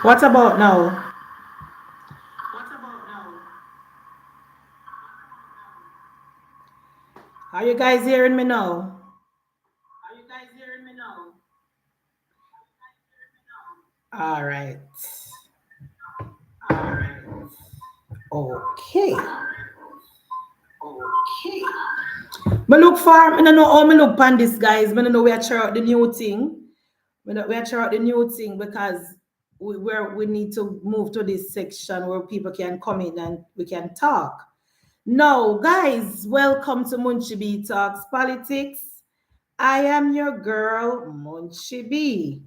What about now? Are you guys hearing me now? All right. Okay. Me look for, I don't know how me look pan this, guys. I don't know where I try out the new thing. We are try out the new thing because we need to move to this section where people can come in and we can talk. Now, guys, welcome to Munchie B Talks Politics. I am your girl, Munchie B.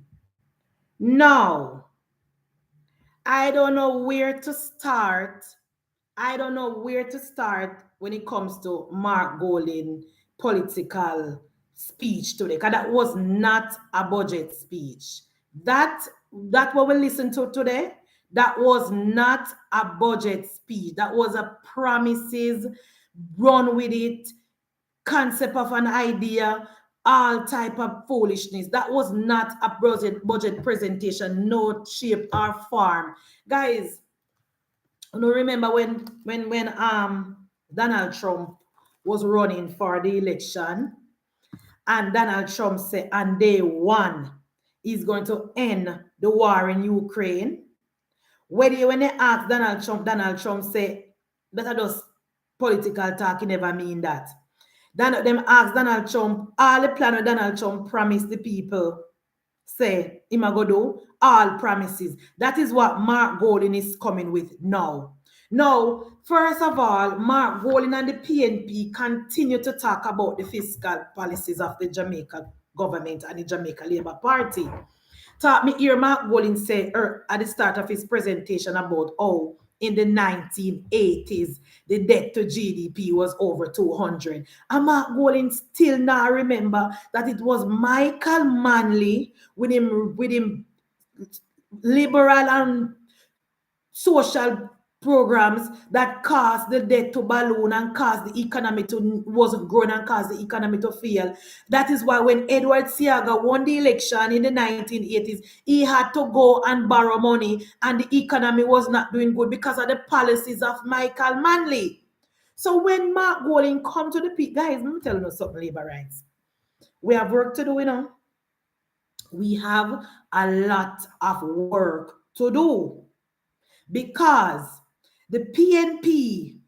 Now, I don't know where to start. I don't know where to start when it comes to Mark Golding political speech today. Because that was not a budget speech. That that what we listened to today, that was not a budget speech. That was a promises, run with it, concept of an idea, all type of foolishness. That was not a budget presentation, no shape or form. Guys, you know, remember when Donald Trump was running for the election, and Donald Trump said on day one he's going to end the war in Ukraine. When they asked Donald Trump said that are just political talk, he never mean that. Then them asked Donald Trump, all the plan of Donald Trump promised the people, say, him a go do, all promises. That is what Mark Golding is coming with now. Now, first of all, Mark Golding and the PNP continue to talk about the fiscal policies of the Jamaica government and the Jamaica Labour Party. Taught me hear Mark Golding say at the start of his presentation about how in the 1980s the debt to GDP was over 200. And Mark Golding still now remember that it was Michael Manley with him liberal and social programs that caused the debt to balloon and caused the economy to wasn't growing and caused the economy to fail. That is why when Edward Seaga won the election in the 1980s, he had to go and borrow money and the economy was not doing good because of the policies of Michael Manley. So when Mark Golding come to the peak, guys, let me tell you something, labor rights. We have work to do, you know. We have a lot of work to do because the PNP,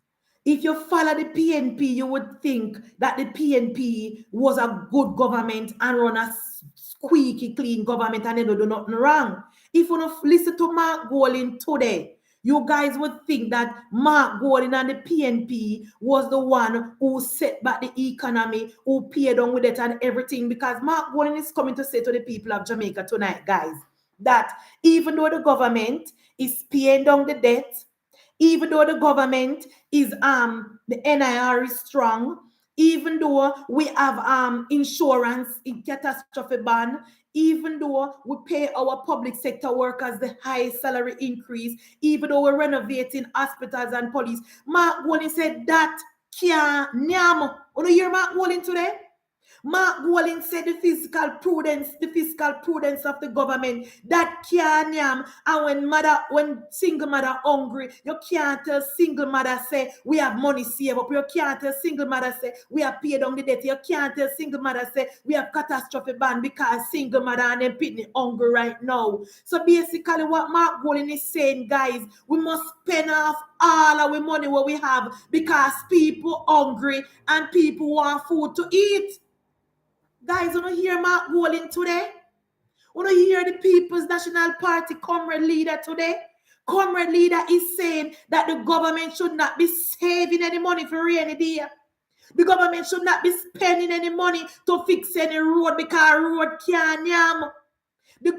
if you follow the PNP, you would think that the PNP was a good government and run a squeaky clean government and they don't do nothing wrong. If you don't listen to Mark Golding today, you guys would think that Mark Golding and the PNP was the one who set back the economy, who paid on with it and everything, because Mark Golding is coming to say to the people of Jamaica tonight, guys, that even though the government is paying down the debt, even though the government is the NIR is strong, even though we have insurance in catastrophe ban, even though we pay our public sector workers the highest salary increase, even though we're renovating hospitals and police, Mark Golding said that can't nyam. You hear Mark Golding today? Mark Golding said the fiscal prudence of the government that can't yam. And when single mother hungry, you can't tell single mother say we have money saved up. You can't tell single mother say we have paid on the debt. You can't tell single mother say we have catastrophe ban because single mother and them pitney hungry right now. So basically what Mark Golding is saying, guys, we must spend off all our money what we have because people hungry and people want food to eat. Guys, you don't hear Mark Golding today? You don't hear the People's National Party comrade leader today? Comrade leader is saying that the government should not be saving any money for rainy day. The government should not be spending any money to fix any road because road can't yam. The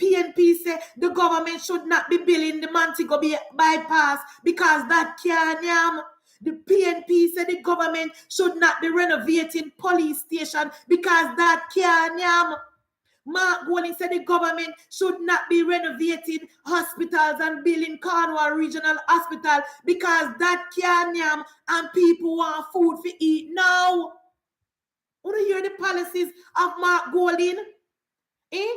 PNP say the government should not be building the Montego Bay bypass because that can't yam. The PNP said the government should not be renovating police station because that can't yam. Mark Golding said the government should not be renovating hospitals and building Cornwall Regional Hospital because that can't yam and people want food to eat now. Want to hear the policies of Mark Golding? Eh?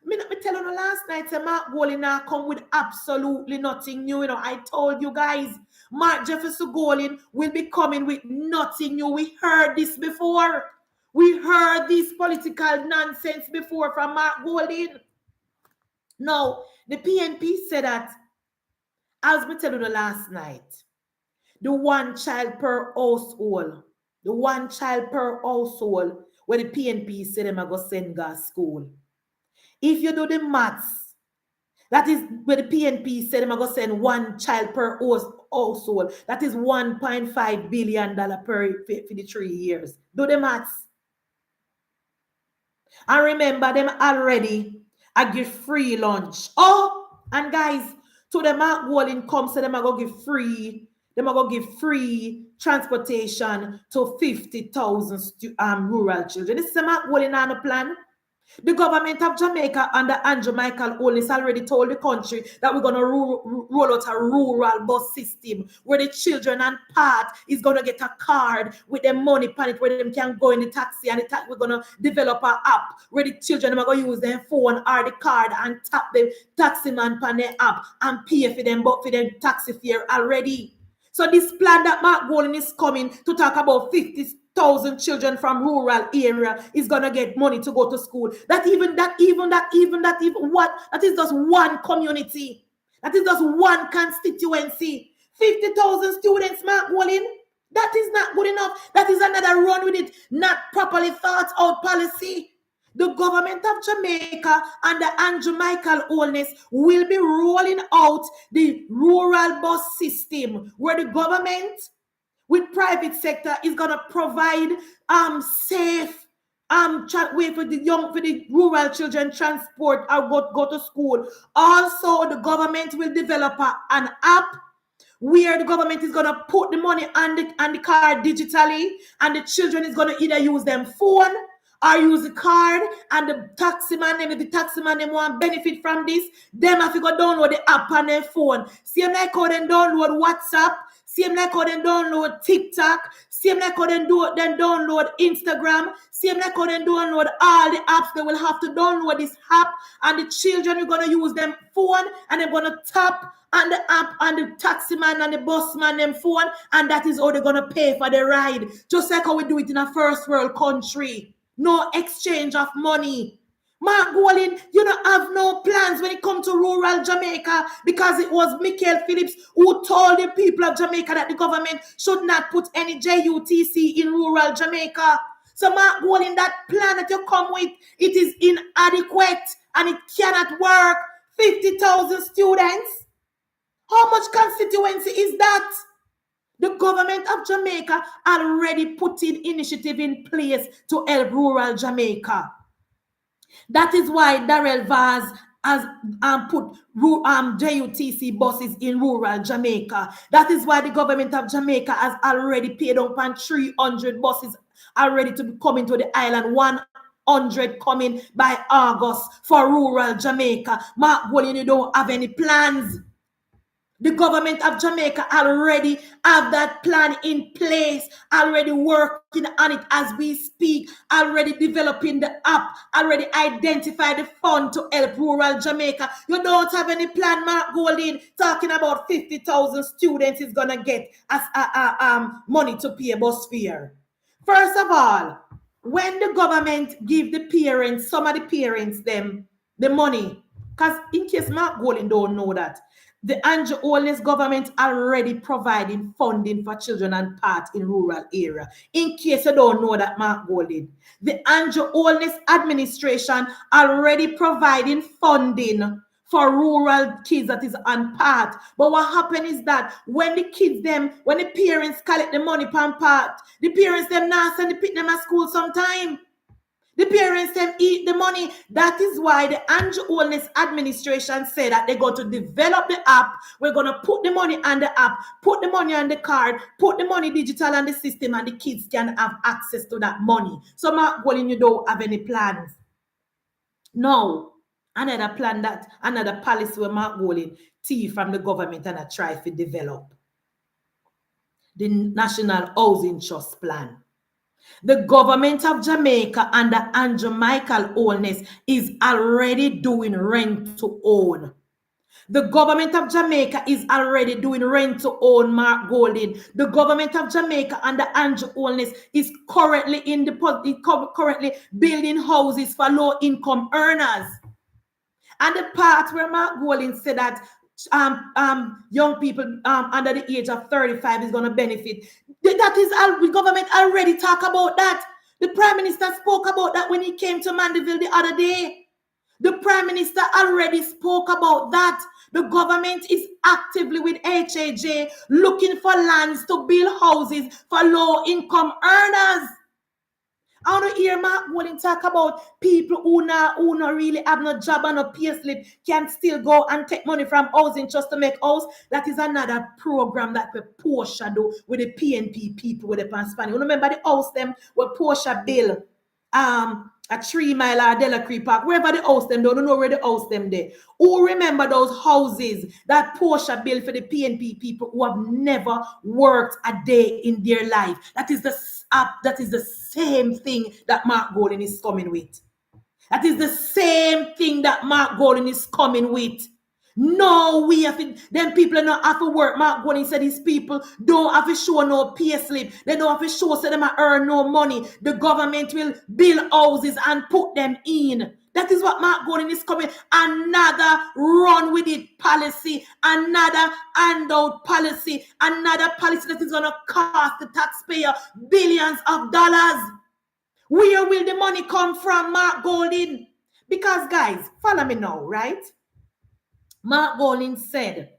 Me tell you last night, say Mark Golding now come with absolutely nothing new. I told you guys, Mark Jefferson Golding will be coming with nothing new. We heard this before. We heard this political nonsense before from Mark Golding. Now, the PNP said that, as we tell you last night, the one child per household, where the PNP said them are going to send gas school. If you do the maths, that is where the PNP said them are going to send one child per household. That is $1.5 billion for the 3 years. Do the maths. And remember, them already I give free lunch. Oh, and guys, to the Mark Golding come, so them are going to give free. Them are going to give free transportation to 50,000 rural children. This is the Mark Golding on the plan. The government of Jamaica under Andrew Michael Holness already told the country that we're going to roll out a rural bus system where the children and part is going to get a card with their money on it where they can go in the taxi, and we're going to develop an app where the children are going to use their phone or the card and tap the taxi man on their app and pay for them, but for their taxi fare already. So this plan that Mark Golding is coming to talk about 50,000 children from rural area is gonna get money to go to school. That is just one community. That is just one constituency. 50,000 students, Mark Golding. That is not good enough. That is another run with it, not properly thought out policy. The government of Jamaica under Andrew Michael Holness will be rolling out the rural bus system where the government with private sector is going to provide safe way for the rural children transport or go to school. Also, the government will develop an app where the government is going to put the money on the card digitally, and the children is going to either use them phone or use the card, and the taxi man, if the taxi man them want benefit from this, them have to go download the app on their phone. Same like how they download WhatsApp, same like how they download TikTok, same like how they download Instagram, same like how they download all the apps. They will have to download this app, and the children are going to use them phone, and they're going to tap on the app, and the taxi man and the bus man them phone, and that is how they're going to pay for the ride. Just like how we do it in a first world country. No exchange of money. Mark Golding, you don't have no plans when it comes to rural Jamaica, because it was Michael Phillips who told the people of Jamaica that the government should not put any JUTC in rural Jamaica. So Mark Golding, that plan that you come with, it is inadequate and it cannot work. 50,000 students. How much constituency is that? The government of Jamaica already put in initiative in place to help rural Jamaica. That is why Darrell Vaz has put JUTC buses in rural Jamaica. That is why the government of Jamaica has already paid up on 300 buses already to be coming to the island. 100 coming by August for rural Jamaica. Mark Golding, you don't have any plans. The government of Jamaica already have that plan in place, already working on it as we speak, already developing the app, already identify the fund to help rural Jamaica. You don't have any plan, Mark Golding, talking about 50,000 students is going to get as money to pay bus fare. First of all, when the government give the parents, some of the parents, them the money, because in case Mark Golding don't know that, the Andrew Holness government already providing funding for children and part in rural area. In case you don't know that, Mark Golding, the Andrew Holness administration already providing funding for rural kids that is on part. But what happened is that when the parents collect the money per part, the parents them not send the pick them at school sometime. The parents them eat the money. That is why the Andrew Holness administration said that they're going to develop the app. We're going to put the money on the app, put the money on the card, put the money digital on the system, and the kids can have access to that money. So Mark Golding, you don't have any plans. No. Another policy where Mark Golding tea from the government and I try to develop. The National Housing Trust Plan. The government of Jamaica under Andrew Michael Holness is already doing rent to own. The government of Jamaica is already doing rent to own, Mark Golding. The government of Jamaica under Andrew Holness is currently currently building houses for low income earners. And the part where Mark Golding said that young people under the age of 35 is going to benefit. That is the government already talk about that. The Prime Minister spoke about that when he came to Mandeville the other day. The Prime Minister already spoke about that. The government is actively with HAJ looking for lands to build houses for low-income earners. I want to hear Mark Golding talk about people who not really have no job and no pay slip can still go and take money from housing just to make house. That is another program that we Portia do with the PNP people with the Panspani. You remember the house them where Portia bill a 3 Mile or Delacree Park, wherever the house them, don't know where the house them there. Who remember those houses that Portia built for the PNP people who have never worked a day in their life? That is the same thing that Mark Golding is coming with. That is the same thing that Mark Golding is coming with. No, them people don't have to work. Mark Golding said these people don't have to show no pay slip. They don't have to show so them earn no money. The government will build houses and put them in. That is what Mark Golding is coming. Another run with it policy, another handout policy, another policy that is going to cost the taxpayer billions of dollars. Where will the money come from, Mark Golding? Because guys, follow me now, right? Mark Golding said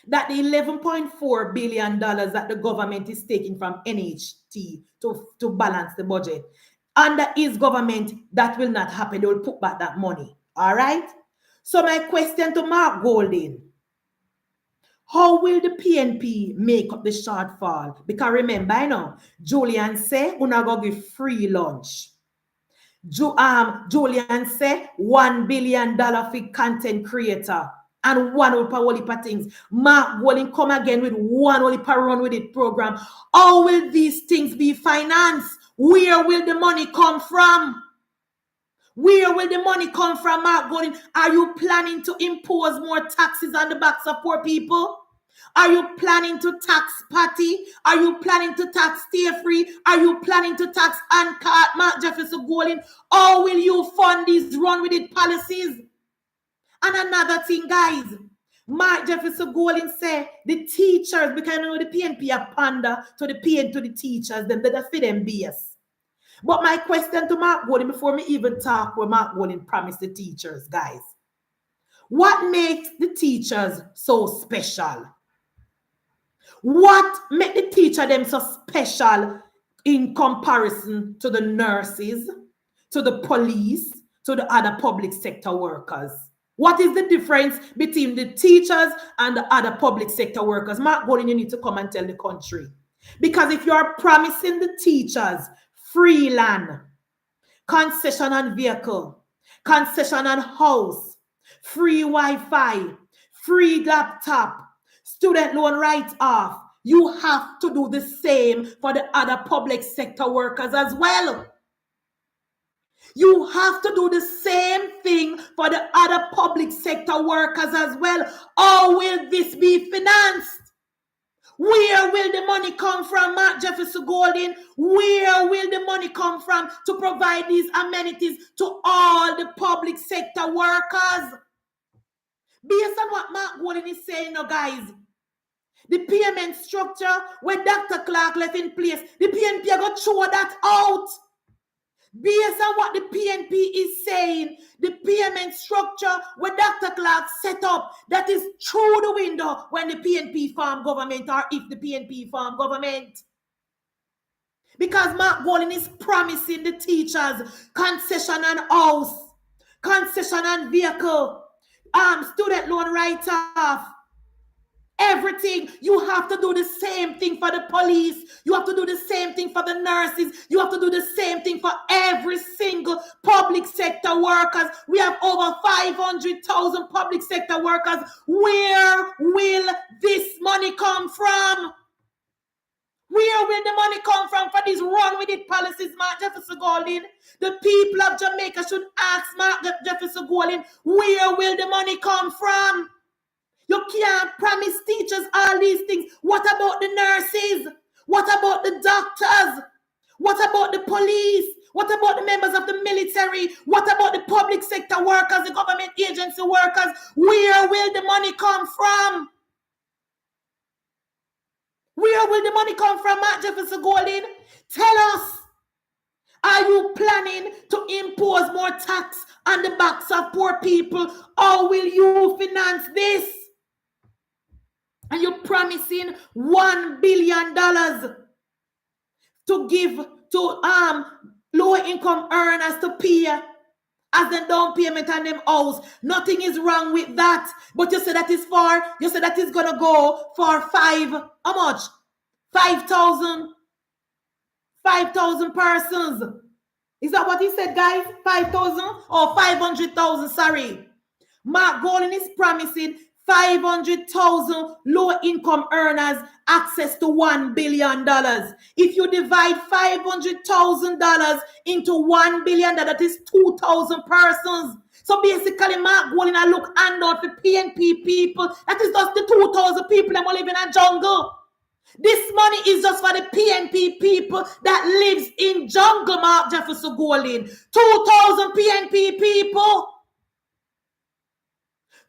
that the $11.4 billion that the government is taking from NHT to balance the budget, under his government, that will not happen. They will put back that money. All right? So my question to Mark Golding, how will the PNP make up the shortfall? Because remember, I know, Julian say, we're not going to give free lunch. Julian say, $1 billion for content creator. And one whole heap of things. Mark Golding come again with one whole heap of run with it program. How will these things be financed? Where will the money come from? Where will the money come from, Mark Golding? Are you planning to impose more taxes on the backs of poor people? Are you planning to tax Patty? Are you planning to tax Stay Free? Are you planning to tax Mark Jefferson Golding? How will you fund these run with it policies? And another thing, guys, Mark Jefferson Golding say the teachers, because you know the PNP are pander to the teachers, them that fit them BS. But my question to Mark Golding, before me even talk what Mark Golding promised the teachers, guys, what makes the teachers so special? What makes the teacher them so special in comparison to the nurses, to the police, to the other public sector workers? What is the difference between the teachers and the other public sector workers? Mark Golding, you need to come and tell the country. Because if you are promising the teachers free land, concession on vehicle, concession on house, free Wi-Fi, free laptop, student loan write-off, you have to do the same for the other public sector workers as well. You have to do the same thing for the other public sector workers as well. How will this be financed? Where will the money come from, Mark Jefferson Golding? Where will the money come from to provide these amenities to all the public sector workers? Based on what Mark Golding is saying now, guys, the payment structure where Dr. Clark left in place, the PNP are going to throw that out. Based on what the PNP is saying, the payment structure where Dr. Clark set up, that is through the window when the PNP form government, or if the PNP form government. Because Mark Golding is promising the teachers concession on house, concession on vehicle, student loan write-off, everything. You have to do the same thing for the police. You have to do the same thing for the nurses. You have to do the same thing for every single public sector workers. We have over 500,000 public sector workers. Where will this money come from? Where will the money come from for these run with it policies, Mark Jefferson Golding? The people of Jamaica should ask Mark Jefferson Golding, where will the money come from? You can't promise teachers all these things. What about the nurses? What about the doctors? What about the police? What about the members of the military? What about the public sector workers, the government agency workers? Where will the money come from? Where will the money come from, Mark Jefferson Golding? Tell us. Are you planning to impose more tax on the backs of poor people? Or will you finance this? And you're promising $1 billion to give to low-income earners to pay as the down payment on them house. Nothing is wrong with that. But you say that is going to go for how much? 5,000 persons. Is that what he said, guys? 5,000 or 500,000, sorry. Mark Golding is promising 500,000 low-income earners access to $1 billion. If you divide $500,000 into $1 billion, that is 2,000 persons. So basically, Mark Golding a look handout for PNP people. That is just the 2,000 people that live in a jungle. This money is just for the PNP people that lives in jungle, Mark Jefferson Golding. 2,000 PNP people.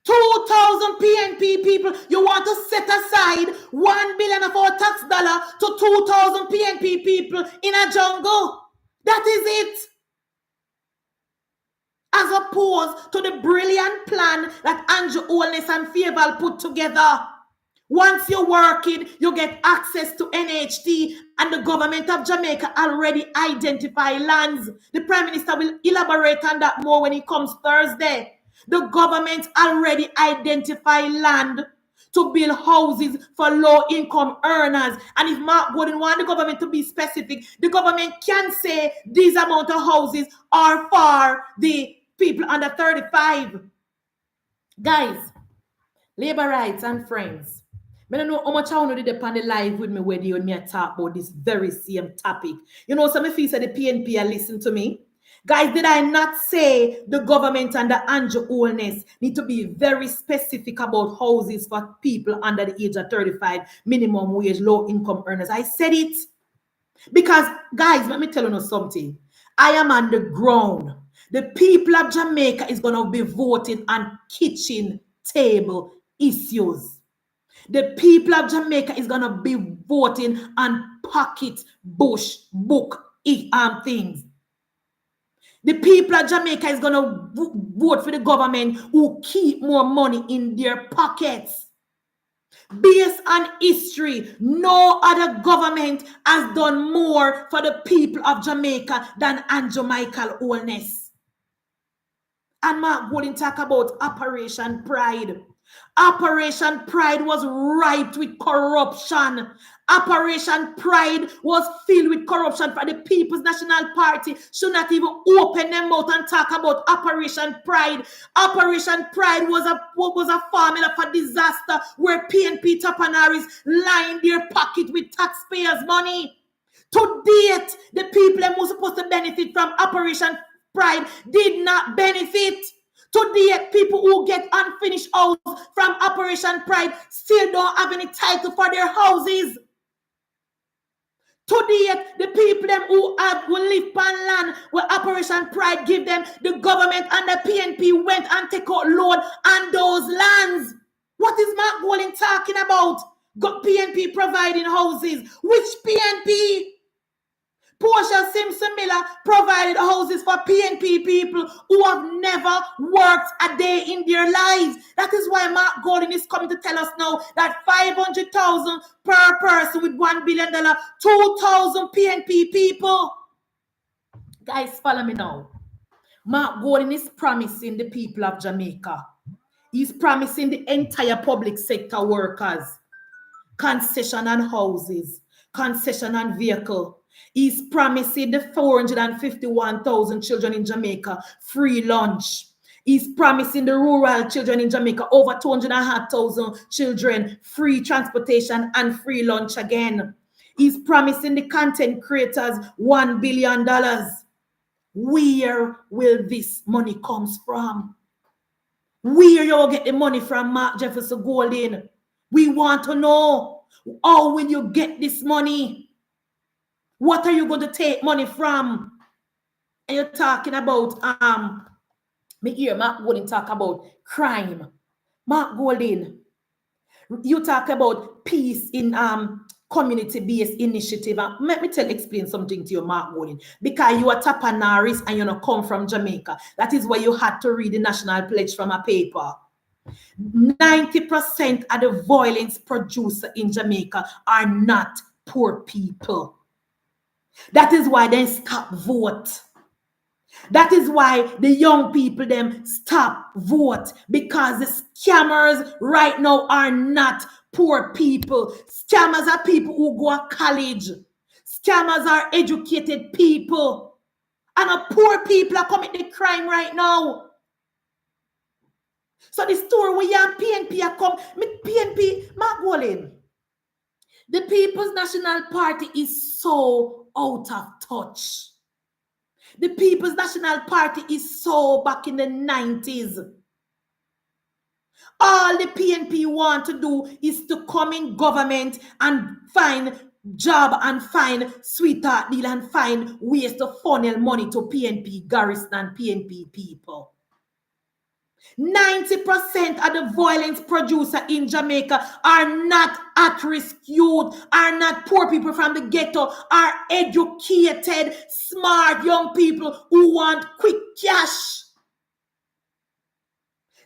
2,000 PNP people. You want to set aside $1 billion of our tax dollar to 2,000 PNP people in a jungle. That is it. As opposed to the brilliant plan that Andrew Holness and Fayeval put together. Once you work it, you get access to NHT, and the government of Jamaica already identify lands. The Prime Minister will elaborate on that more when he comes Thursday. The government already identify land to build houses for low-income earners. And if Mark Golding want the government to be specific, the government can say these amount of houses are for the people under 35. Guys, labor rights and friends, I don't know how much I want to do on the live with me where you and me talk about this very same topic. You know, some of you said the PNP are listen to me. Guys, did I not say the government under Andrew Holness need to be very specific about houses for people under the age of 35, minimum wage, low income earners? I said it because, guys, let me tell you something. I am on the ground. The people of Jamaica is going to be voting on kitchen table issues. The people of Jamaica is going to be voting on pocket bush book things. The people of Jamaica is going to vote for the government who keep more money in their pockets. Based on history, no other government has done more for the people of Jamaica than Andrew Michael Holness. And Mark Golding talk about Operation Pride. Operation Pride was ripe with corruption. Operation Pride was filled with corruption. For the People's National Party should not even open their mouth and talk about Operation Pride. Operation Pride was a formula for disaster where PNP Tapanaris lined their pocket with taxpayers' money. To date, the people that were supposed to benefit from Operation Pride did not benefit. Today, people who get unfinished house from Operation Pride still don't have any title for their houses. Today, the people them who live on land where Operation Pride give them, the government and the PNP went and take out loan on those lands. What is Mark Golding talking about? Got PNP providing houses. Which PNP? Portia Simpson Miller provided houses for PNP people who have never worked a day in their lives. That is why Mark Golding is coming to tell us now that 500,000 per person with $1 billion, 2,000 PNP people. Guys, follow me now. Mark Golding is promising the people of Jamaica. He's promising the entire public sector workers concession on houses, concession on vehicle. He's promising the 451,000 children in Jamaica free lunch. He's promising the rural children in Jamaica over 200,000 children free transportation and free lunch again. He's promising the content creators $1 billion. Where will this money comes from? Where you get the money from, Mark Jefferson Golding? We want to know. How will you get this money? What are you going to take money from? And you're talking about, me hear Mark Golding talk about crime. Mark Golding, you talk about peace in community-based initiative. Let me explain something to you, Mark Golding. Because you are Tapanaris and you don't come from Jamaica. That is why you had to read the national pledge from a paper. 90% of the violence produced in Jamaica are not poor people. That is why they stop vote. That is why the young people them stop vote, because the scammers right now are not poor people. Scammers are people who go to college. Scammers are educated people. And poor people are committing crime right now. So the story where you PNP are come, PNP, Mark Golding, the People's National Party is so out of touch. The People's National Party is so back in the 90s. All the PNP want to do is to come in government and find job and find sweetheart deal and find ways to funnel money to PNP garrison and PNP people. 90% of the violence producer in Jamaica are not at-risk youth, are not poor people from the ghetto, are educated, smart young people who want quick cash.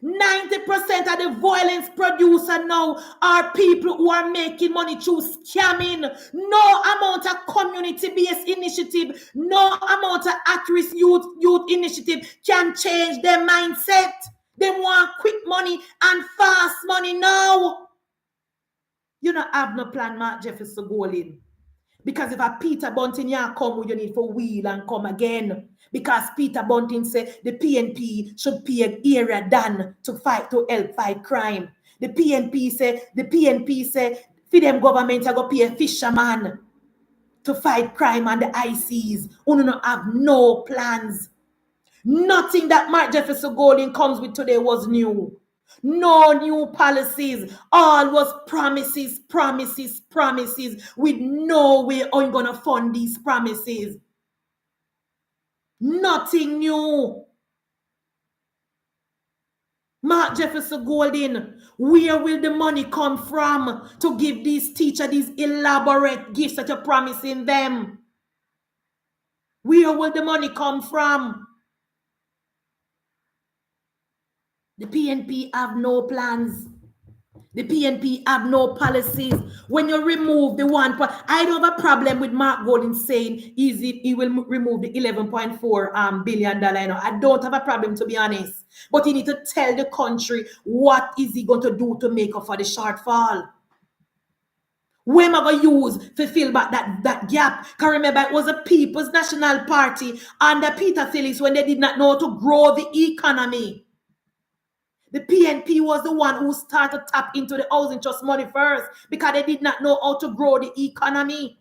90% of the violence producer now are people who are making money through scamming. No amount of community-based initiative, no amount of at-risk youth initiative can change their mindset. They want quick money and fast money now. You don't have no plan, Mark Jefferson Golding. Because if a Peter Bunting come, you need for wheel and come again. Because Peter Bunting said the PNP should pay an area done to help fight crime. The PNP say, for them government are going to pay a fisherman to fight crime on the ICs. Who don't have no plans. Nothing that Mark Jefferson Golding comes with today was new. No new policies. All was promises, promises, promises, with no way how you gonna fund these promises. Nothing new. Mark Jefferson Golding, where will the money come from to give these teachers these elaborate gifts that you're promising them? Where will the money come from? The PNP have no plans. The PNP have no policies. When you remove the one, I don't have a problem with Mark Golding saying he will remove the $11.4 billion. I don't have a problem, to be honest. But he need to tell the country what is he going to do to make up for the shortfall. Where am I going to use to fill back that gap? Because remember, it was a People's National Party under Peter Phillips when they did not know how to grow the economy. The PNP was the one who started to tap into the housing trust money first because they did not know how to grow the economy.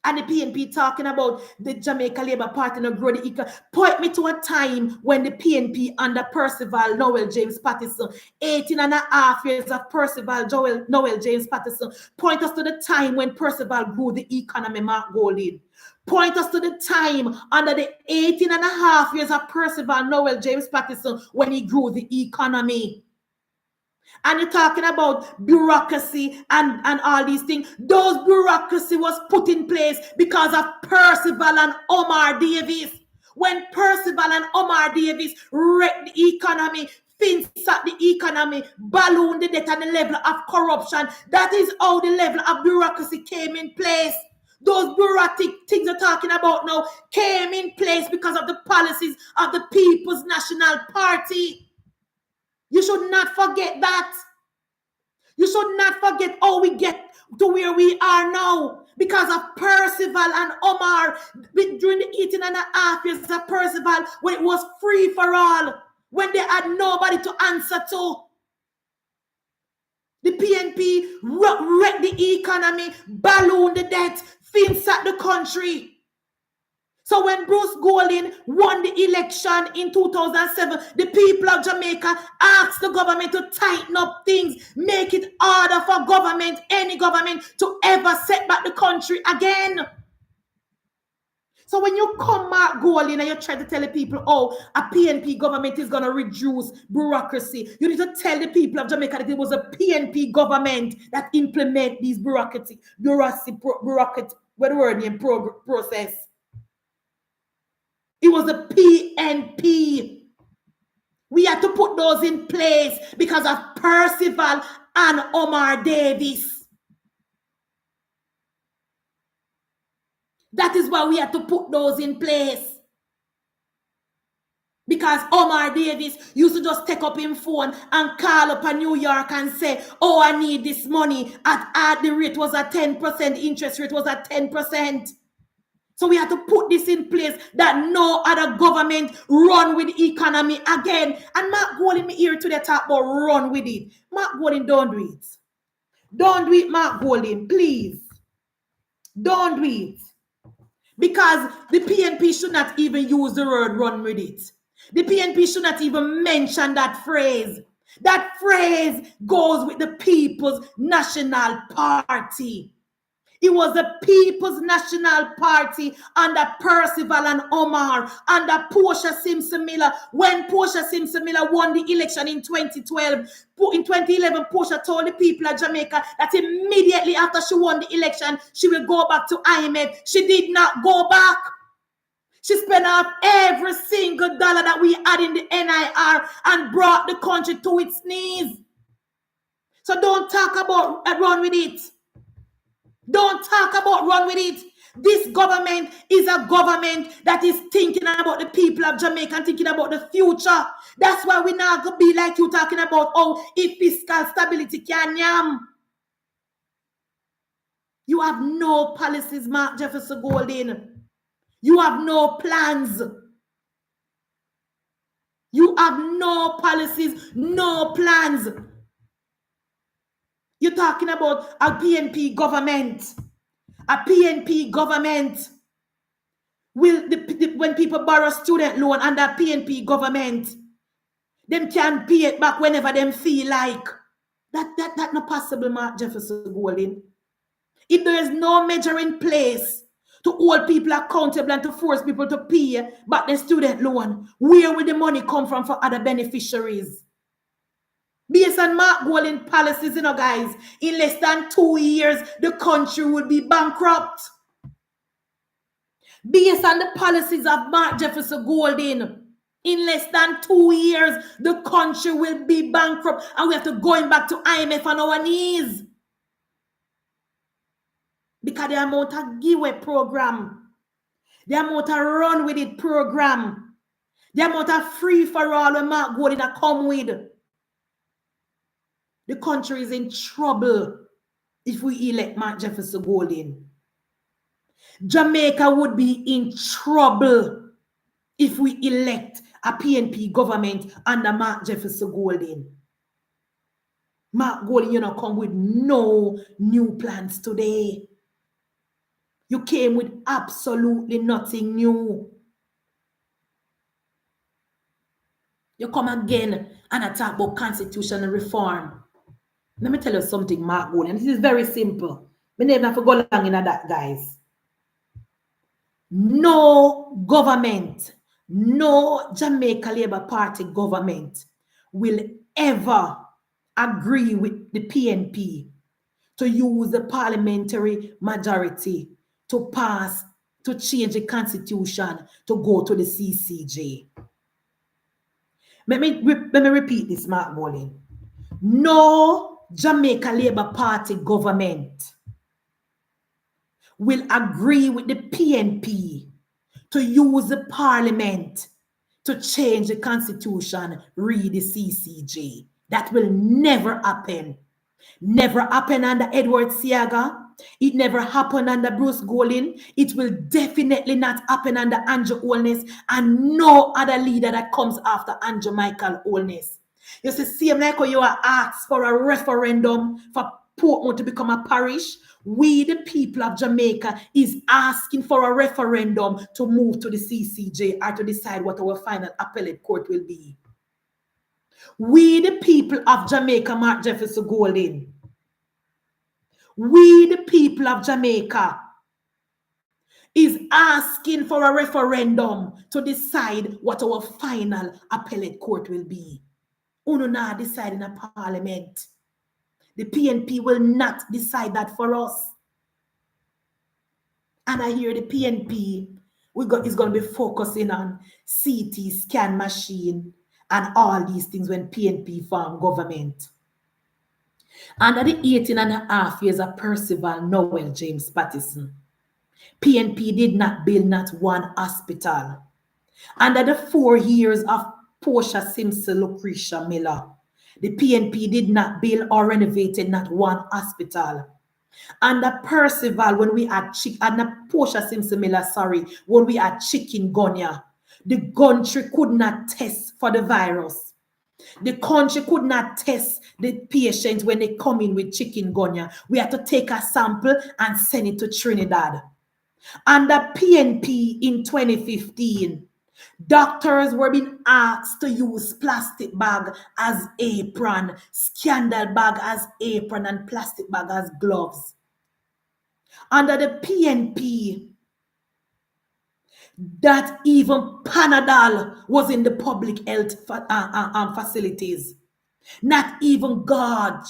And the PNP talking about the Jamaica Labour Party and grow the economy. Point me to a time when the PNP under Percival Noel James Patterson, 18 and a half years of Percival Noel James Patterson. Point us to the time when Percival grew the economy, Mark Golding. Point us to the time under the 18 and a half years of Percival Noel James Patterson when he grew the economy. And you're talking about bureaucracy and all these things. Those bureaucracy was put in place because of Percival and Omar Davis. When Percival and Omar Davis wrecked the economy, things at the economy, ballooned the debt and the level of corruption, that is how the level of bureaucracy came in place. Those bureaucratic things you're talking about now came in place because of the policies of the People's National Party. You should not forget that. You should not forget how we get to where we are now because of Percival and Omar during the 18 and a half years of Percival when it was free for all, when they had nobody to answer to. The PNP wrecked the economy, ballooned the debt, finsacked the country. So when Bruce Golding won the election in 2007, the people of Jamaica asked the government to tighten up things, make it harder for government, any government, to ever set back the country again. So when you come, Mark Golding, and you try to tell the people, oh, a PNP government is going to reduce bureaucracy, you need to tell the people of Jamaica that it was a PNP government that implement these bureaucracy process. It was a PNP. We had to put those in place because of Percival and Omar Davis. That is why we had to put those in place. Because Omar Davis used to just take up his phone and call up a New York and say, oh, I need this money. At the rate was at 10%, interest rate was at 10%. So we had to put this in place that no other government run with the economy again. And Mark Golding, me here today talk about run with it. Mark Golding, don't do it. Don't do it, Mark Golding, please. Don't do it. Because the PNP should not even use the word run with it. The PNP should not even mention that phrase. That phrase goes with the People's National Party. It was the People's National Party under Percival and Omar, under Portia Simpson Miller. When Portia Simpson Miller won the election in 2012, in 2011, Portia told the people of Jamaica that immediately after she won the election, she will go back to IMF. She did not go back. She spent off every single dollar that we had in the NIR and brought the country to its knees. So don't talk about run with it. Don't talk about run with it. This government is a government that is thinking about the people of Jamaica and thinking about the future. That's why we're not going to be like you talking about, oh, if fiscal stability can yam. You have no policies, Mark Jefferson Golding. You have no plans. You have no policies, no plans. You're talking about a PNP government. A PNP government. When people borrow student loan under PNP government, them can pay it back whenever them feel like. That's not possible, Mark Jefferson Golding. If there is no measure in place to hold people accountable and to force people to pay back their student loan, where will the money come from for other beneficiaries? Based on Mark Golding policies, guys, in less than 2 years, the country will be bankrupt. Based on the policies of Mark Jefferson Golding, in less than 2 years, the country will be bankrupt and we have to go back to IMF on our knees. Because the amount of giveaway program, the amount of run with it program, the amount of free for all when Mark Golding that come with. The country is in trouble if we elect Mark Jefferson Golding. Jamaica would be in trouble if we elect a PNP government under Mark Jefferson Golding. Mark Golding, come with no new plans today. You came with absolutely nothing new. You come again and attack about constitutional reform. Let me tell you something, Mark Golding. This is very simple. We never have to go long into that, guys. No government, no Jamaica Labour Party government will ever agree with the PNP to use the parliamentary majority to change the constitution to go to the CCJ. Let me repeat this, Mark Golding. No Jamaica Labour Party government will agree with the PNP to use the parliament to change the constitution, read the CCJ. That will never happen. Never happen under Edward Seaga. It never happened under Bruce Golding. It will definitely not happen under Andrew Holness and no other leader that comes after Andrew Michael Holness. You see, same like how you are asked for a referendum for Portmore to become a parish, we, the people of Jamaica, is asking for a referendum to move to the CCJ or to decide what our final appellate court will be. We, the people of Jamaica, Mark Jefferson Golding, we, the people of Jamaica, is asking for a referendum to decide what our final appellate court will be. Uno not decide in a parliament. The PNP will not decide that for us. And I hear the PNP is going to be focusing on CT scan machine and all these things when PNP form government. Under the 18.5 years of Percival Noel James Pattison, PNP did not build not one hospital. Under the 4 years of Portia Simpson Lucretia Miller, the PNP did not build or renovated not one hospital. Under Percival, when we had under Portia Simpson Miller, when we had chikungunya, the country could not test for the virus. The country could not test the patients when they come in with chikungunya. We had to take a sample and send it to Trinidad. Under PNP in 2015, doctors were being asked to use plastic bag as apron, scandal bag as apron, and plastic bag as gloves. Under the PNP, that even Panadol was in the public health facilities. Not even God,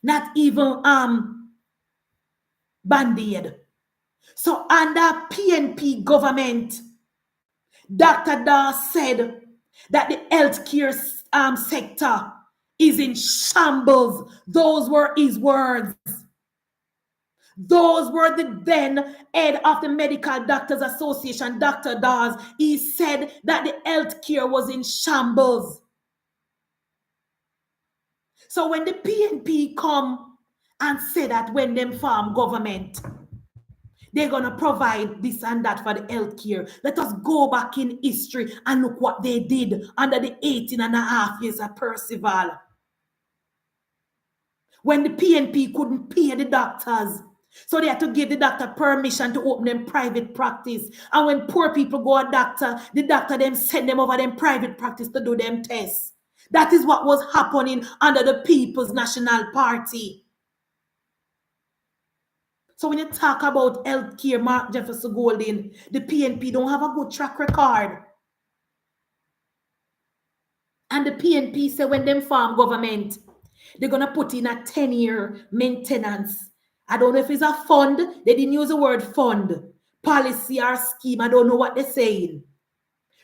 not even Band-Aid. So under PNP government, Dr. Dawes said that the healthcare sector is in shambles. Those were his words. Those were the then head of the Medical Doctors Association, Dr. Dawes. He said that the healthcare was in shambles. So when the PNP come and say that when them form government, they're going to provide this and that for the healthcare. Let us go back in history and look what they did under the 18.5 years of Percival. When the PNP couldn't pay the doctors, so they had to give the doctor permission to open them private practice. And when poor people go a doctor, the doctor then send them over them private practice to do them tests. That is what was happening under the People's National Party. So when you talk about healthcare, Mark Jefferson Golding, the PNP don't have a good track record. And the PNP say when them form government, they're going to put in a 10-year maintenance. I don't know if it's a fund. They didn't use the word fund. Policy or scheme. I don't know what they're saying.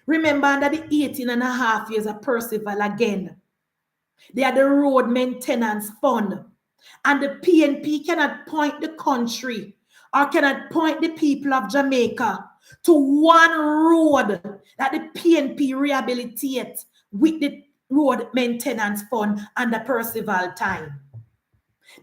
Remember, under the 18.5 years of Percival again, they had the road maintenance fund. And the PNP cannot point the country or cannot point the people of Jamaica to one road that the PNP rehabilitate with the road maintenance fund under Percival time.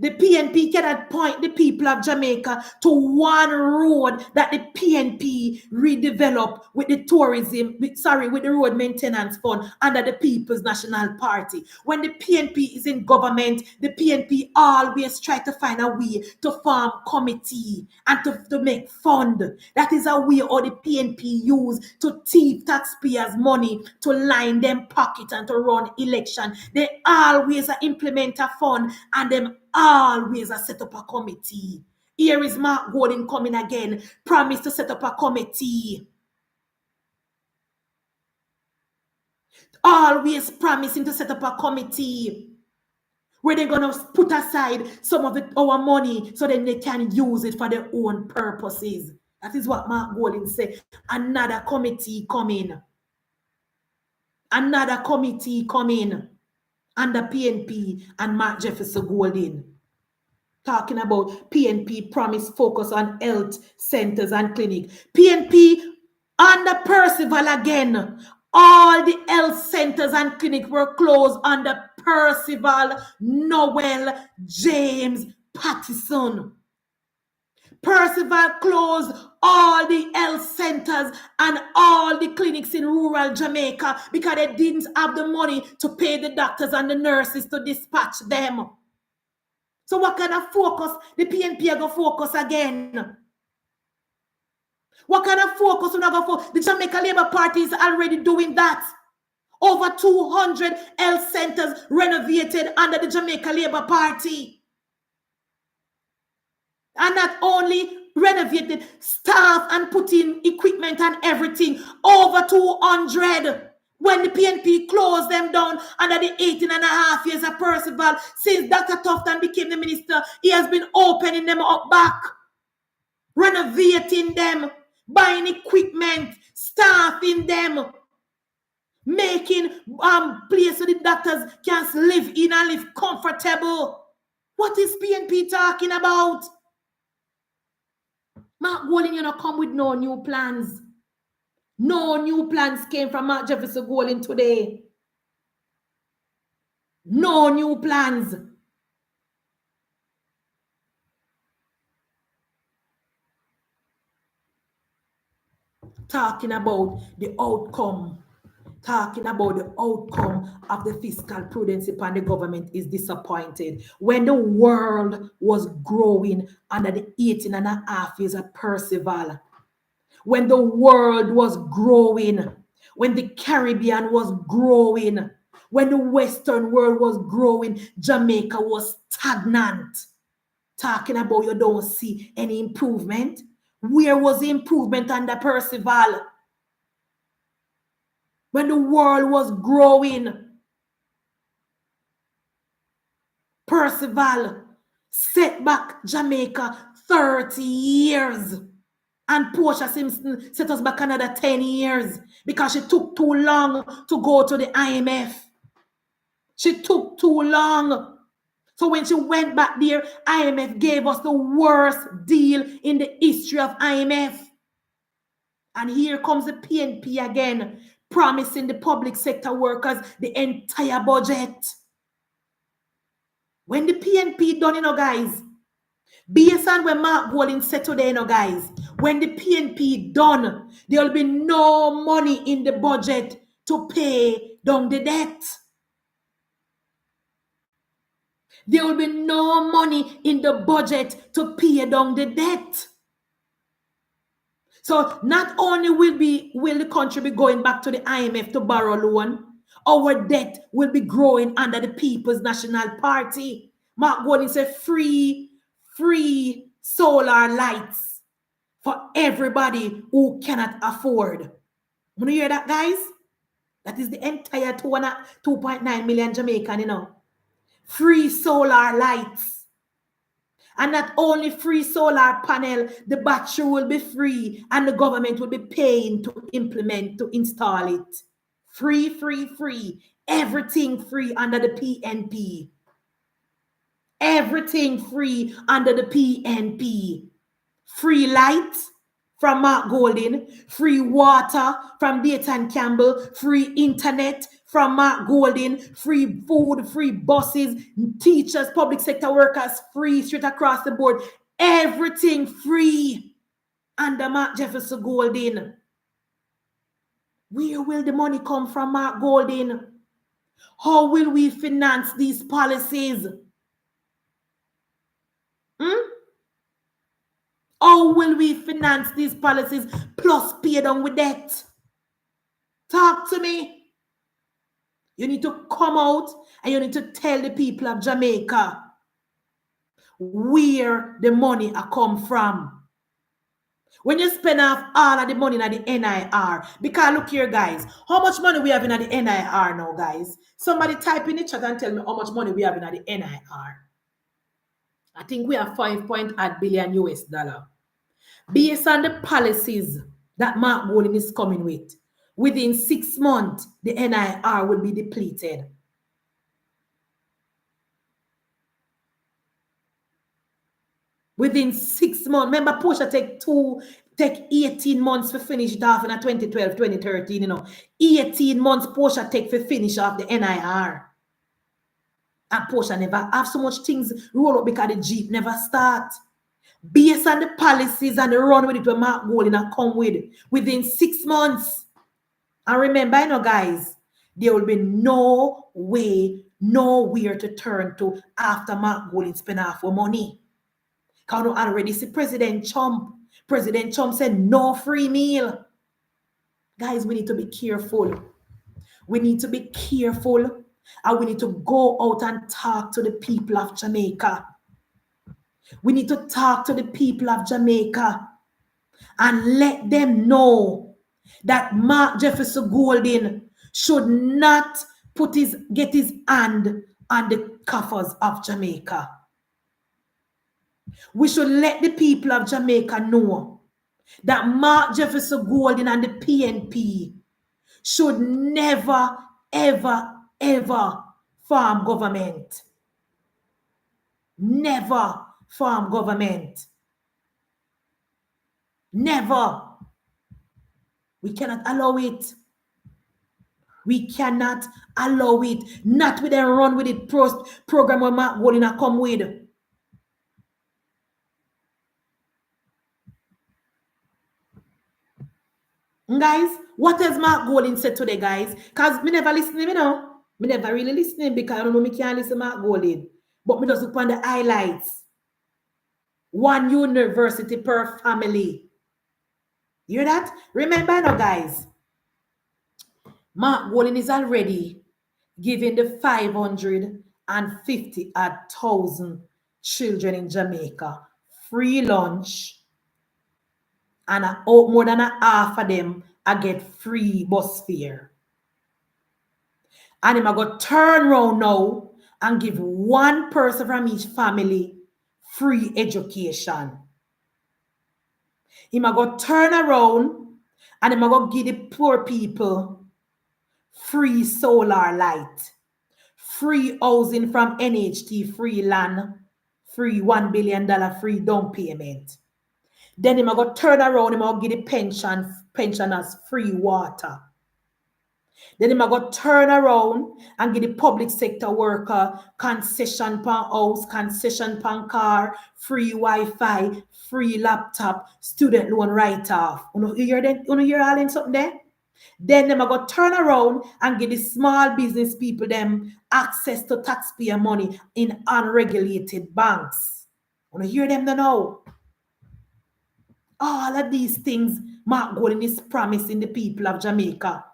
The PNP cannot point the people of Jamaica to one road that the PNP redeveloped with the tourism, with the road maintenance fund under the People's National Party. When the PNP is in government, the PNP always try to find a way to form committee and to make fund. That is a way how the PNP use to thief taxpayers' money to line them pocket and to run election. They always implement a fund and them always set up a committee. Here is Mark Golding coming again. Promise to set up a committee. Always promising to set up a committee where they're going to put aside some of our money so then they can use it for their own purposes. That is what Mark Golding said. Another committee coming. Another committee coming under PNP and Mark Jefferson Golding. Talking about PNP promise focus on health centers and clinic. PNP under Percival again. All the health centers and clinic were closed under Percival Noel James Pattison. Percival closed all the health centers doctors and all the clinics in rural Jamaica because they didn't have the money to pay the doctors and the nurses to dispatch them. So what kind of focus the PNP are going to focus again? What kind of focus we're not going to focus? The Jamaica Labour Party is already doing that. Over 200 health centers renovated under the Jamaica Labour Party. And not only renovated, staff and put in equipment and everything. Over 200. When the PNP closed them down under the 18.5 years of Percival, since Dr. Tufton became the minister, he has been opening them up back, renovating them, buying equipment, staffing them, making places so the doctors can live in and live comfortable. What is PNP talking about? Mark Golding, you know, come with no new plans. No new plans came from Mark Jefferson Golding today. No new plans. Talking about the outcome. Talking about the outcome of the fiscal prudence upon the government is disappointed. When the world was growing under the 18.5 years of Percival, when the world was growing, when the Caribbean was growing, when the Western world was growing, Jamaica was stagnant. Talking about you don't see any improvement. Where was the improvement under Percival? When the world was growing, Percival set back Jamaica 30 years. And Portia Simpson set us back another 10 years because she took too long to go to the IMF. She took too long. So when she went back there, IMF gave us the worst deal in the history of IMF. And here comes the PNP again, promising the public sector workers the entire budget. When the PNP done, you know, guys, based on what Mark Golding said today, you know, guys, when the PNP done, there will be no money in the budget to pay down the debt. There will be no money in the budget to pay down the debt. So not only will the country be going back to the IMF to borrow loan, our debt will be growing under the People's National Party. Mark Golding said free solar lights for everybody who cannot afford. Want to hear that, guys? That is the entire 2.9 million Jamaican, you know. Free solar lights. And not only free solar panel, the battery will be free and the government will be paying to implement, to install it. Free. Everything free under the PNP. Everything free under the PNP. Free light from Mark Golding, free water from Dayton Campbell, free internet from Mark Golding, free food, free buses, teachers, public sector workers, free straight across the board. Everything free under Mark Jefferson Golding. Where will the money come from, Mark Golding? How will we finance these policies? How will we finance these policies plus pay down with debt? Talk to me. You need to come out and you need to tell the people of Jamaica where the money are come from. When you spend off all of the money in the NIR, because look here, guys, how much money we have in the NIR now, guys? Somebody type in the chat and tell me how much money we have in the NIR. I think we have $5.8 billion US. Based on the policies that Mark Golding is coming with, within 6 months, the NIR will be depleted. Within 6 months. Remember, Portia take 18 months to finish it off in 2012, 2013, you know. 18 months Portia take to finish off the NIR. And Portia never have so much things roll up because the Jeep never start. based on the policies and the run with it where Mark Golding and come with within 6 months. And remember, you know, guys, there will be no way, nowhere to turn to after Mark Golding spend half our money. Because we already see President Trump. President Trump said no free meal. Guys, we need to be careful. We need to be careful. And we need to go out and talk to the people of Jamaica. We need to talk to the people of Jamaica and let them know that Mark Jefferson Golding should not get his hand on the coffers of Jamaica. We should let the people of Jamaica know that Mark Jefferson Golding and the PNP should never, ever, ever form government. Never form government. Never. We cannot allow it. We cannot allow it. Not with them run with it program where Mark Golding come with. Guys, what has Mark Golding said today, guys? Because me never listening, you know. Me never really listening because I don't know me can't listen to Mark Golding. But me just look on the highlights. 1 university per family. You hear that? Remember now, guys. Mark Golding is already giving the 550,000 children in Jamaica free lunch, and more than a half of them I get free bus fare. And him I go turn around now and give one person from each family free education. Him I go turn around and him I go give the poor people free solar light, free housing from NHT, free land, free $1 billion free down payment. Then him I go turn around, him I go give the pensioners free water. Then him I go turn around and give the public sector worker concession per house, concession per car, free Wi-Fi, free laptop, student loan write-off. You hear all in something there? Then them I go turn around and give the small business people them access to taxpayer money in unregulated banks. You hear them now? All of these things Mark Golding is promising the people of Jamaica.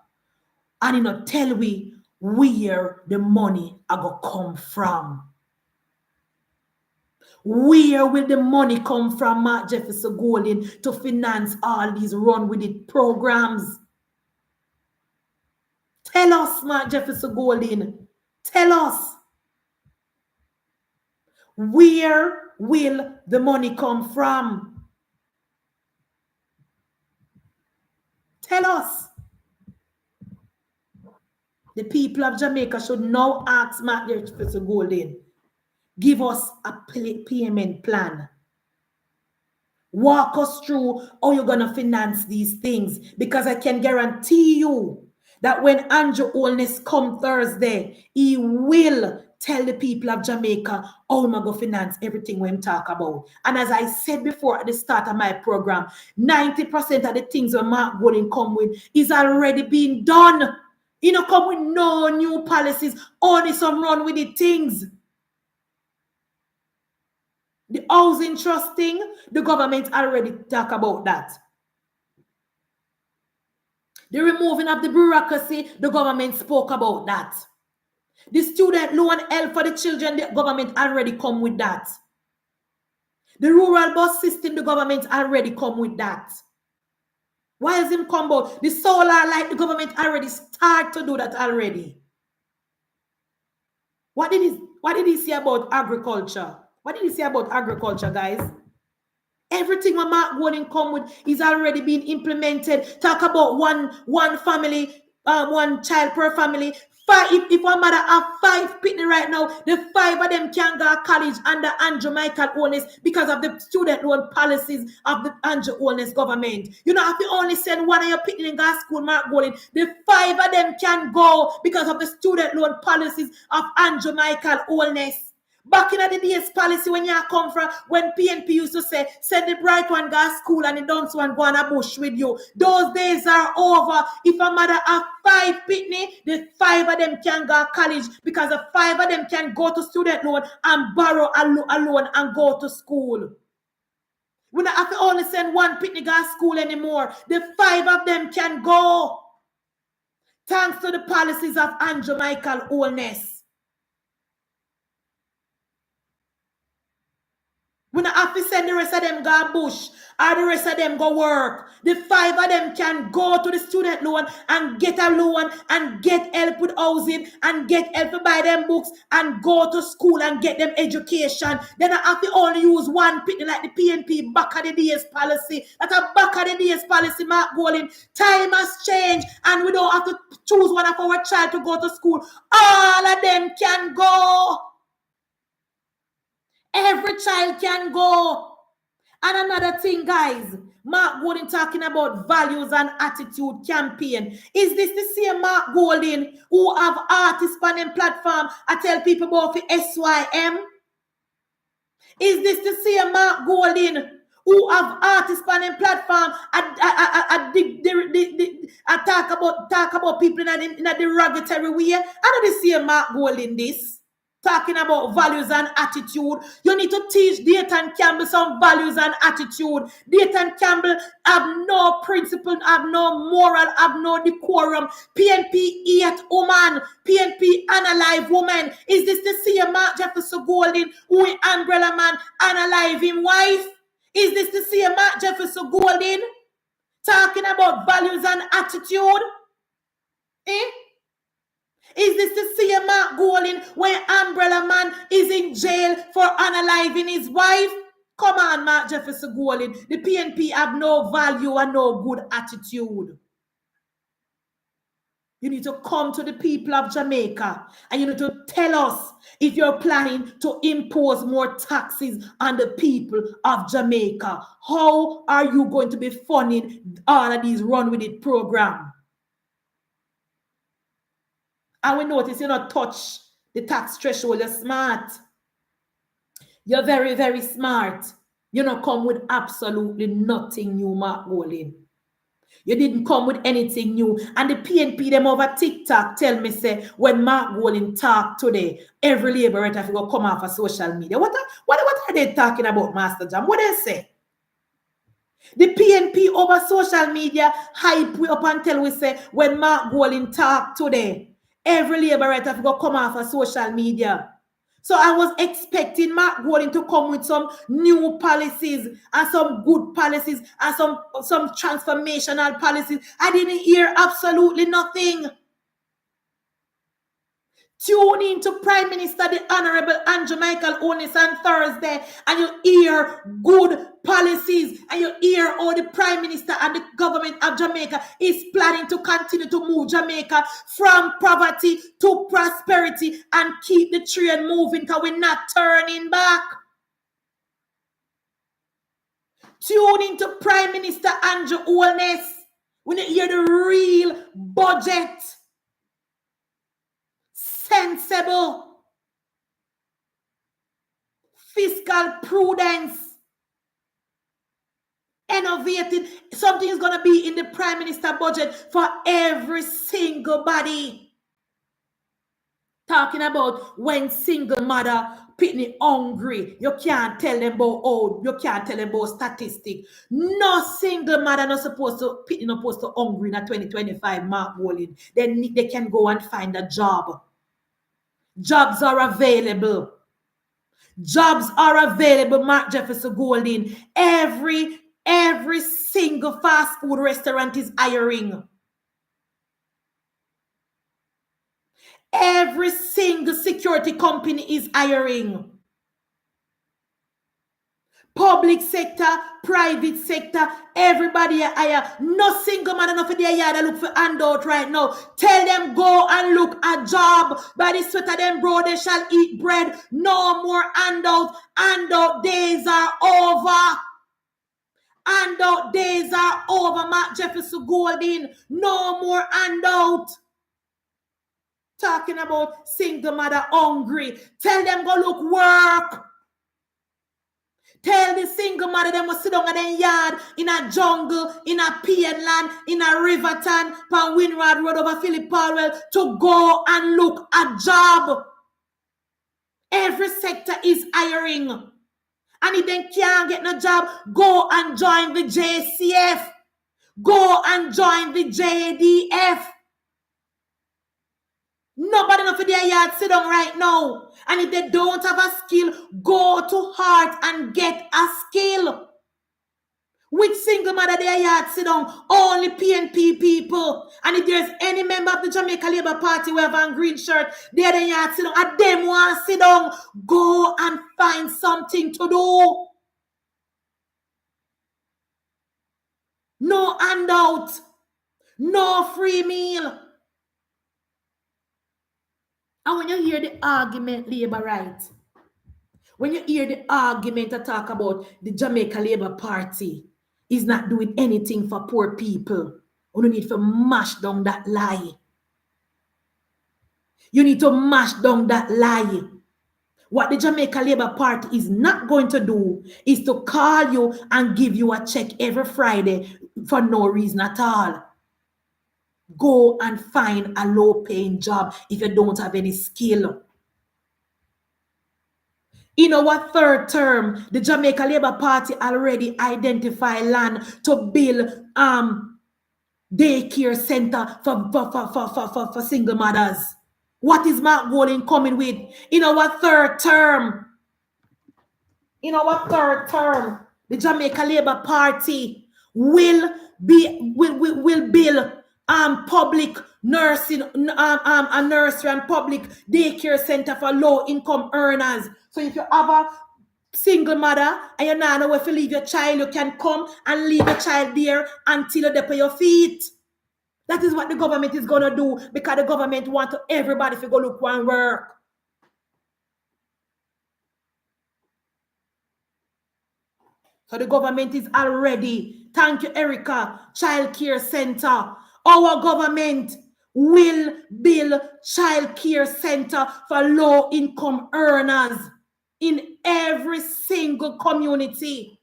And you know, tell we where the money are going to come from. Where will the money come from, Mark Jefferson Golding, to finance all these run with it programs? Tell us, Mark Jefferson Golding. Tell us. Where will the money come from? Tell us. The people of Jamaica should now ask Mark Jefferson Golding, give us a payment plan. Walk us through how you're going to finance these things. Because I can guarantee you that when Andrew Holness come Thursday, he will tell the people of Jamaica how I'm going to finance everything we talk about. And as I said before at the start of my program, 90% of the things that Mark Golding come with is already being done. You know, come with no new policies, only some run with the things. The housing trust thing, the government already talk about that. The removing of the bureaucracy, the government spoke about that. The student loan help for the children, the government already come with that. The rural bus system, the government already come with that. Why is him come about? The solar light, the government already start to do that already. What did he say about agriculture? What did he say about agriculture, guys? Everything what Mark Golding come with is already being implemented. Talk about one family, one child per family. If one mother have 5 pitney right now, the 5 of them can go to college under Andrew Michael Holness because of the student loan policies of the Andrew Holness government. You know, if you only send one of your pitney in go school, Mark Golding, the 5 of them can go because of the student loan policies of Andrew Michael Holness. Back in the days policy when you come from, when PNP used to say, send the bright one go to school and the dunce one go on a bush with you. Those days are over. If a mother have 5 pitney, the 5 of them can go to college because the 5 of them can go to student loan and borrow a loan and go to school. We don't have to only send 1 pitney go to school anymore. The 5 of them can go. Thanks to the policies of Andrew Michael Holness. We don't have to send the rest of them go bush or the rest of them go work. The 5 of them can go to the student loan and get a loan and get help with housing and get help to buy them books and go to school and get them education. They don't have to only use 1 pitney like the PNP back of the days policy. That's a back of the days policy, Mark Golding. Time has changed and we don't have to choose one of our child to go to school. All of them can go. Every child can go. And another thing, guys, Mark Golding talking about values and attitude campaign. Is this the same Mark Golding who have artists on them platform? I tell people about the SYM. Is this the same Mark Golding who have artists on them platform? I talk about people in a derogatory way. I know the same Mark Golding this. Talking about values and attitude. You need to teach Dayton Campbell some values and attitude. Dayton Campbell have no principle, have no moral, have no decorum. PNP eat woman. PNP unalive woman. Is this the same Mark Jefferson Golding who is umbrella man unalive him wife? Is this the same Mark Jefferson Golding talking about values and attitude? Is this the same Mark Golding when Umbrella Man is in jail for unaliving his wife? Come on, Mark Jefferson Golding. The PNP have no value and no good attitude. You need to come to the people of Jamaica and you need to tell us if you're planning to impose more taxes on the people of Jamaica. How are you going to be funding all of these Run With It program? And we notice you not touch the tax threshold. You're smart. You're very, very smart. You don't come with absolutely nothing new, Mark Golding. You didn't come with anything new. And the PNP, them over TikTok, tell me, say, when Mark Golding talk today, every liberator have to come off of social media. What are they talking about, Master Jam? What they say? The PNP over social media hype we up and tell we say, when Mark Golding talk today, every liberator have to come off of social media. So I was expecting Mark Golding to come with some new policies and some good policies and some transformational policies. I didn't hear absolutely nothing. Tune in to Prime Minister, the Honorable Andrew Michael Holness on Thursday, and you hear good policies, and you hear how the Prime Minister and the government of Jamaica is planning to continue to move Jamaica from poverty to prosperity and keep the train moving because we're not turning back. Tune in to Prime Minister Andrew Holness when you hear the real budget. Sensible, fiscal prudence, innovated. Something is going to be in the Prime Minister budget for every single body. Talking about when single mother pitney hungry, you can't tell them about you can't tell them about statistics. No single mother not supposed to pitney not supposed to hungry in a 2025 Mark Golding. Then they can go and find a job. Jobs are available. Jobs are available, Mark Jefferson Golding. Every single fast food restaurant is hiring. Every single security company is hiring. Public sector, private sector, everybody hire. No single man enough for their yard look for handout right now. Tell them go and look a job. By the sweat of them, bro, they shall eat bread. No more handout. Handout days are over. Handout days are over, Mark Jefferson Golding. No more handout. talking about single mother hungry. Tell them go look work. Tell the single mother them must sit down in their yard, in a jungle, in a Pienland, in a Riverton, pan Windward Road over Philip Powell to go and look a job. Every sector is hiring. And if they can't get no job, go and join the JCF. Go and join the JDF. Nobody enough for their yard sit down right now. And if they don't have a skill, go to Heart and get a skill. Which single mother their yard sit down? Only PNP people. And if there's any member of the Jamaica Labour Party who have on green shirt, their yard sit down. And them want to sit down. Go and find something to do. No handout. No free meal. And when you hear the argument, Labour right, when you hear the argument to talk about the Jamaica Labour Party is not doing anything for poor people, you need to mash down that lie. You need to mash down that lie. What the Jamaica Labour Party is not going to do is to call you and give you a check every Friday for no reason at all. Go and find a low-paying job if you don't have any skill. In our third term, the Jamaica Labour Party already identified land to build daycare center for single mothers. What is Mark Golding coming with? In our third term, the Jamaica Labour Party will build public nursing, a nursery and public daycare center for low-income earners. So if you have a single mother and you don't know where to leave your child, you can come and leave your child there until you're on your feet. That is what the government is going to do, because the government wants everybody to go look and work. So the government is already, thank you, Erica, child care center. Our government will build child care center for low-income earners in every single community.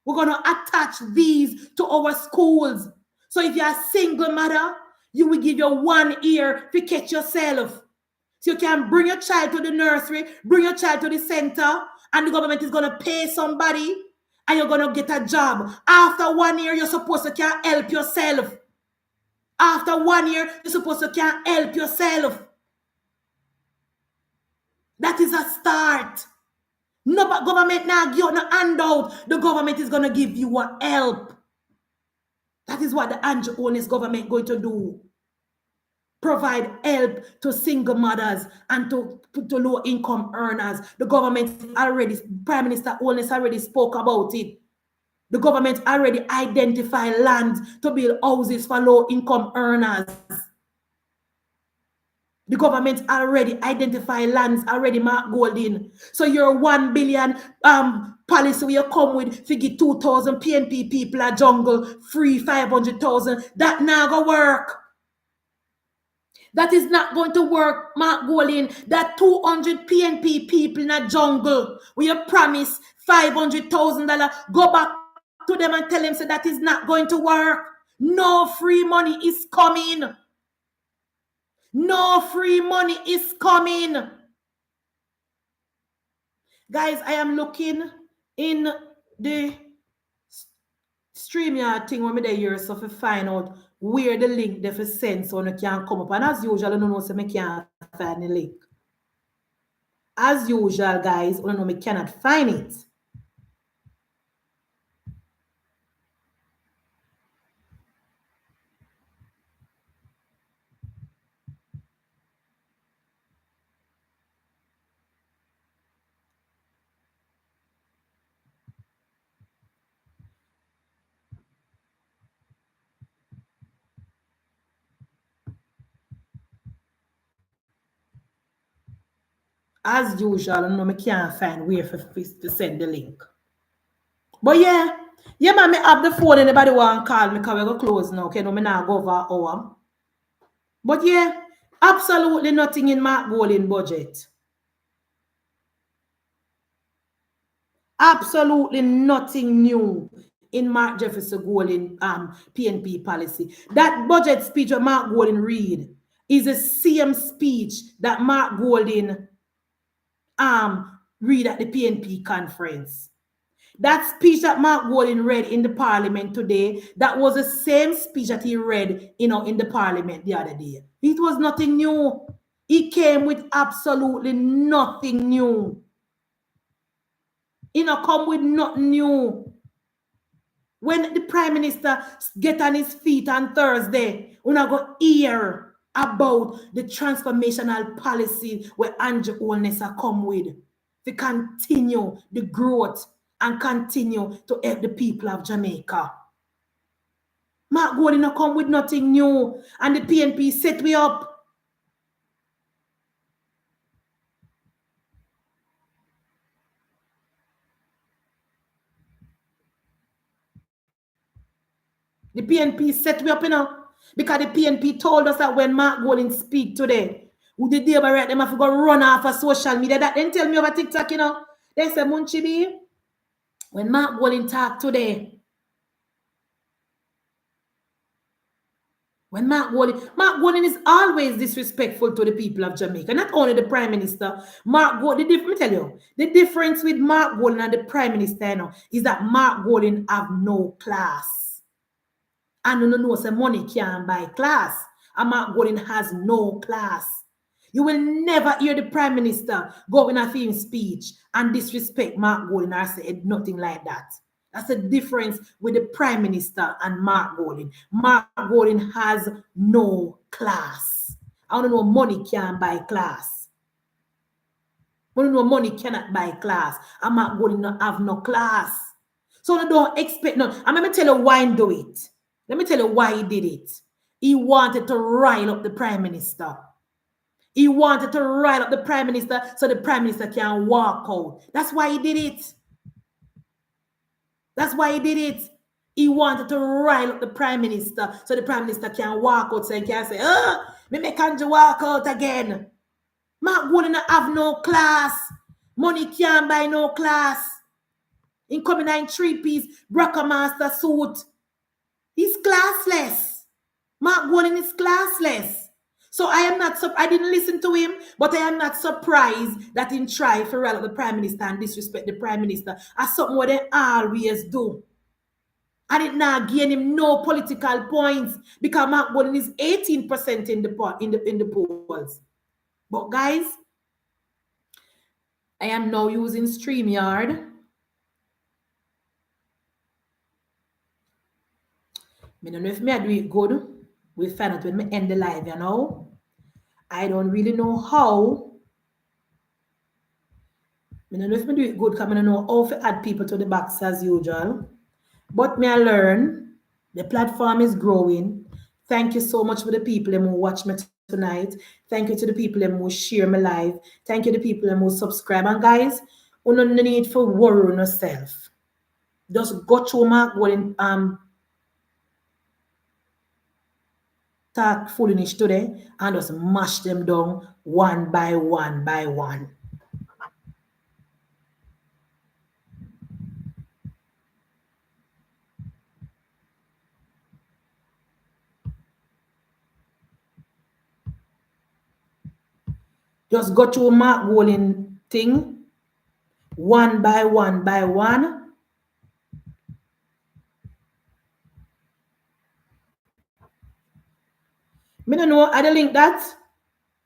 We're going to attach these to our schools. So if you're a single mother, you will give you 1 year to catch yourself. So you can bring your child to the nursery, bring your child to the center, and the government is going to pay somebody, and you're going to get a job. After 1 year, you're supposed to can help yourself. After 1 year, you're supposed to can help yourself. That is a start. No, but government now give you no handout. The government is going to give you a help. That is what the Andrew Holness government going to do. Provide help to single mothers and to low-income earners. The government already, Prime Minister Holness already spoke about it. The government already identified lands to build houses for low-income earners. The government already identified lands, already Mark Golding. So your 1 billion policy where you come with, figure 2,000 PNP people a jungle, free 500,000, that not going to work. That is not going to work, Mark Golding. That 200 PNP people in a jungle, where you promise $500,000, go back to them and tell them, so that is not going to work. No free money is coming. No free money is coming. Guys, I am looking in the StreamYard thing when me there here, so to find out where the link they for send so you can come up. And as usual, I don't know, so me can't find the link. As usual, guys, I don't know, me cannot find it. As usual, I know me can't find where to send the link. But yeah, man, me have the phone. Anybody want to call me because we're going to close now. Okay, no, me now go over an hour. But yeah, Absolutely nothing in Mark Golding budget. Absolutely nothing new in Mark Jefferson Golding PNP policy. That budget speech that Mark Golding read is the same speech that Mark Golding read at the PNP conference. That speech that Mark Golding read in the parliament today, that was the same speech that he read, in the parliament the other day. It was nothing new. He came with absolutely nothing new. He not come with nothing new. When the Prime Minister get on his feet on Thursday, we're not going to hear about the transformational policy where Andrew Holness come with to continue the growth and continue to help the people of Jamaica. Mark Golding not come with nothing new, and the PNP set me up. The PNP set me up, because the PNP told us that when Mark Golding speak today, who did they right them have to go run off of social media. That then tell me over TikTok, They say, Munchibi, when Mark Golding talk today, when Mark Golding is always disrespectful to the people of Jamaica, not only the Prime Minister. Mark Golding, let me tell you, the difference with Mark Golding and the Prime Minister is that Mark Golding have no class. And no say money can't buy class. And Mark Golding has no class. You will never hear the Prime Minister go in a theme speech and disrespect Mark Golding or say nothing like that. That's the difference with the Prime Minister and Mark Golding. Mark Golding has no class. I don't know, money can't buy class. I don't know, money cannot buy class. And Mark Golding not have no class. So I don't expect none. And let me tell you why he do it. Let me tell you why he did it. He wanted to rile up the Prime Minister. He wanted to rile up the Prime Minister so the Prime Minister can walk out. That's why he did it. That's why he did it. He wanted to rile up the Prime Minister so the Prime Minister can walk out, so he can say, me make Andrew walk out again. Mark Golding have no class. Money can't buy no class. In coming in 3-piece Brockermaster suit. He's classless. Mark Golding is classless. So I didn't listen to him, but I am not surprised that he tried to rile up the Prime Minister and disrespect the Prime Minister as something what they always do. And it now gain him no political points because Mark Golding is 18% in the polls. But guys, I am now using StreamYard. I don't know if I do it good. We'll find out when we end the live, I don't really know how. I don't know if I do it good because I don't know how to add people to the box as usual. But I learn. The platform is growing. Thank you so much for the people who watch me tonight. Thank you to the people who share my live. Thank you to the people who subscribe. And guys, you no need for worry on yourself. Just go through Mark Golding talk foolish today and just mash them down one by one by one. Just go through Mark Golding thing one by one by one. I don't know. I don't link that.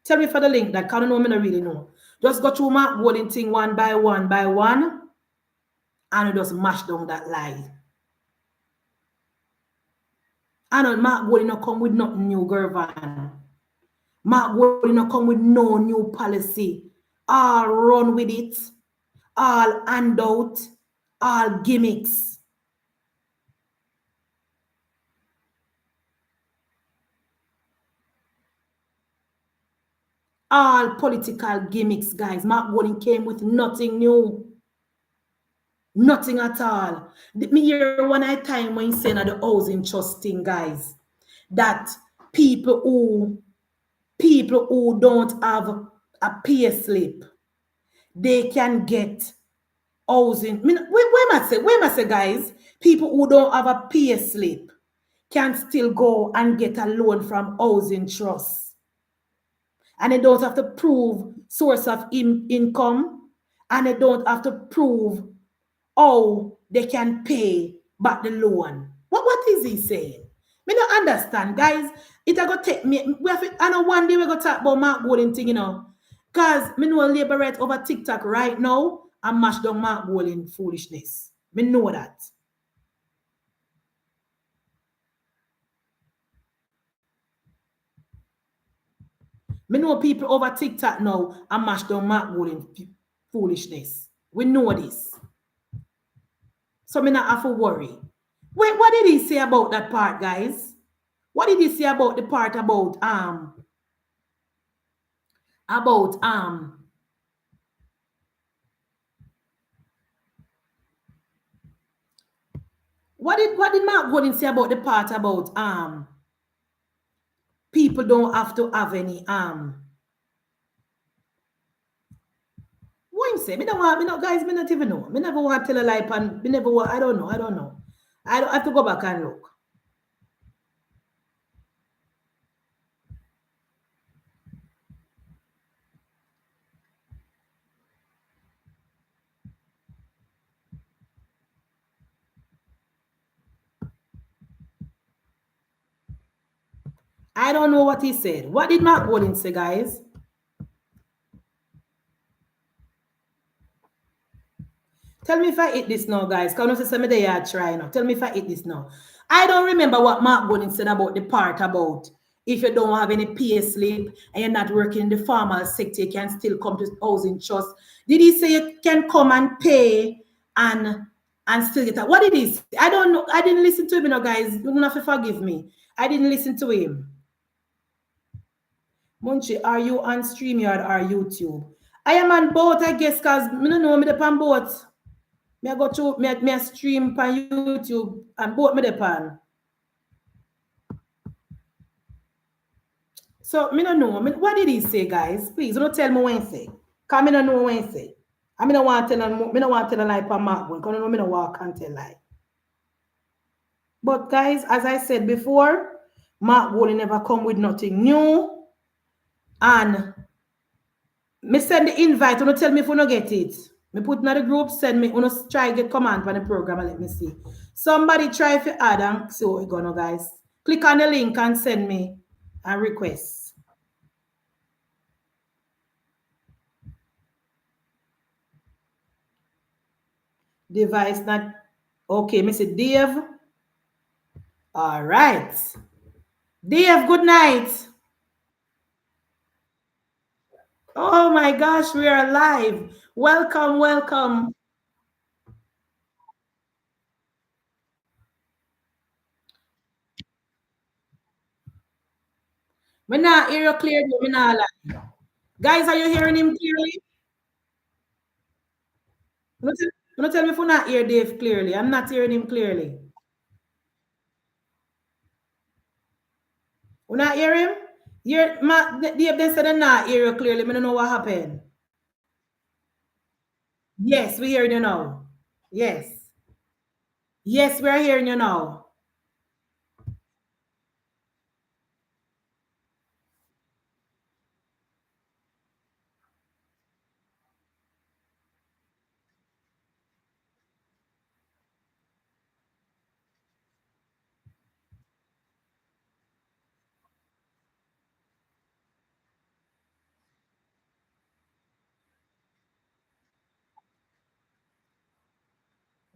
Tell me for the link that. I don't know. I don't really know. Just go through Mark Golding thing one by one by one. And you just mash down that lie. And Mark Golding not come with nothing new, Gervan. Mark Golding not come with no new policy. All run with it. All handout. All gimmicks. All political gimmicks, guys. Mark Golding came with nothing new. Nothing at all. Me hear one time when he said at the housing trust thing, guys, that people who people who don't have a pay slip, they can get housing. Where must say, guys, people who don't have a pay slip can still go and get a loan from housing trust. And they don't have to prove source of income, and they don't have to prove how they can pay back the loan. What is he saying? Me don't understand, guys. It a go take me. I know one day we go talk about Mark Golding thing, Cause me know labor right over TikTok right now and mash down Mark Golding foolishness. Me know that. Me know people over TikTok now and mash down Mark Golding foolishness. We know this. So me not have to worry. Wait, what did he say about that part, guys? What did he say about the part about what did Mark Golding say about the part about people don't have to have any what him say? Me don't want, me not guys, me not even know. Me never want to tell a lie and me never want, I don't know. I don't have to go back and look. I don't know what he said. What did Mark Golding say, guys? Tell me if I eat this now, guys. Because I know say I try now. Tell me if I eat this now. I don't remember what Mark Golding said about the part about if you don't have any pay slip and you're not working in the formal sector, you can still come to housing trust. Did he say you can come and pay and still get that? What did he say? I don't know. I didn't listen to him, guys. You don't have to forgive me. I didn't listen to him. Munchi, are you on StreamYard or YouTube? I am on both, I guess, because I don't know me on both. Me go to me stream on YouTube and both me pan. So me don't know. What did he say, guys? Please don't tell me when he say. Cause me don't know when he say. I me don't want to tell a lie for Mark one. Cause I know me don't want to tell lie. But guys, as I said before, Mark Golding never come with nothing new. And me send the invite. Don't tell me if you don't get it. Me put in the group, send me, try get command for the program and let me see. Somebody try to add and see what we gonna, guys. Click on the link and send me a request. Device not okay, Mr. Dave. All right. Dave, good night. Oh my gosh, we are live. Welcome, welcome. Me not hear you clearly. Me not lie. Guys, are you hearing him clearly? Don't tell me if you not hear Dave clearly. I'm not hearing him clearly. You not hear him? Dave then said I not hear you clearly. I don't know what happened. Yes, we hear you now. Yes. Yes, we are hearing you now.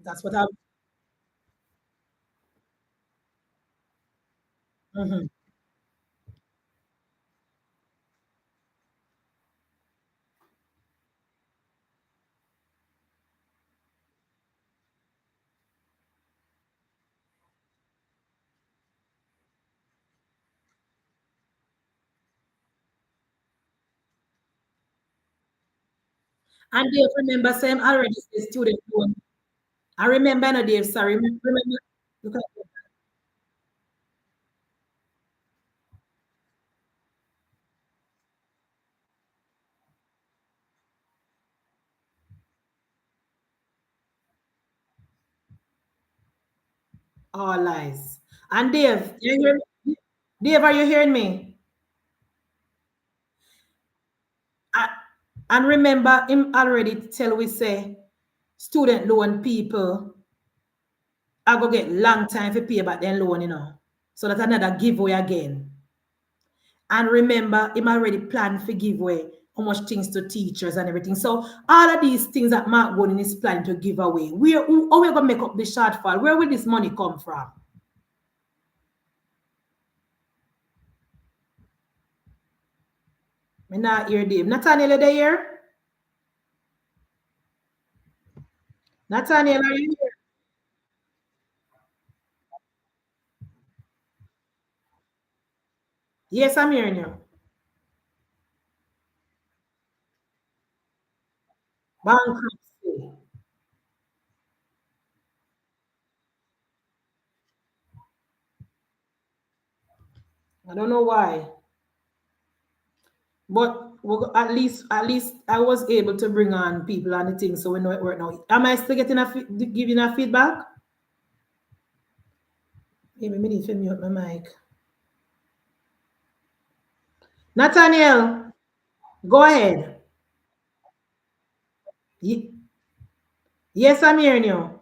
That's what I. Mhm. And Dave, remember, same already the student loan. I remember, no, Dave, sorry. Remember, look at All lies. And Dave, you hear me? Dave, are you hearing me? I, and remember, him already tell we say student loan people are going to get long time to pay back their loan, you know. So that's another giveaway again. And remember, him already planned for giveaway how much things to teachers and everything. So all of these things that Mark Gooding is planning to give away, how we going to make up the shortfall? Where will this money come from? Me not hear Dave. Nathaniel, are they here? Nathaniel, are you here? Yes, I'm hearing you. Bankruptcy. I don't know why. But at least I was able to bring on people and the things, so we know it work now. Am I still getting giving a feedback? Maybe me need to mute my mic. Nathaniel, go ahead. Yes, I'm hearing you.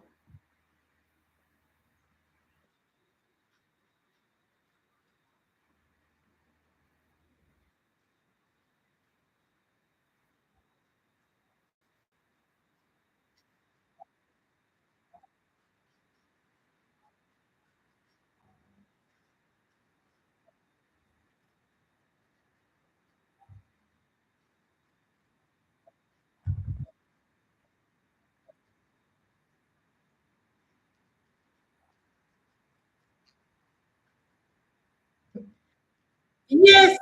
Yes.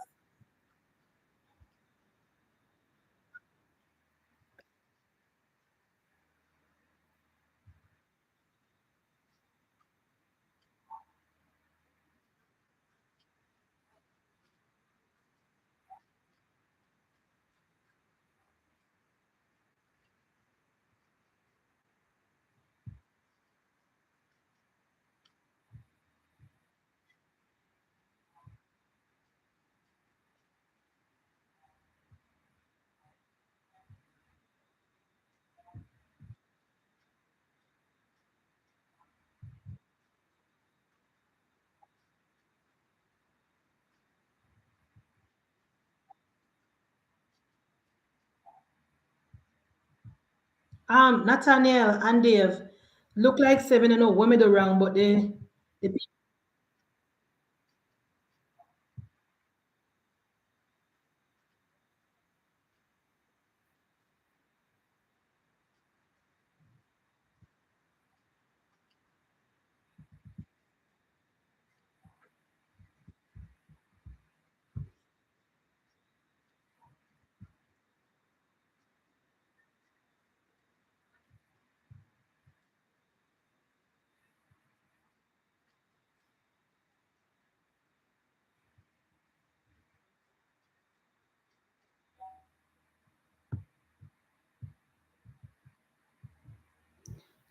Nathaniel and Dave look like 7 and 0. Women do wrong, but the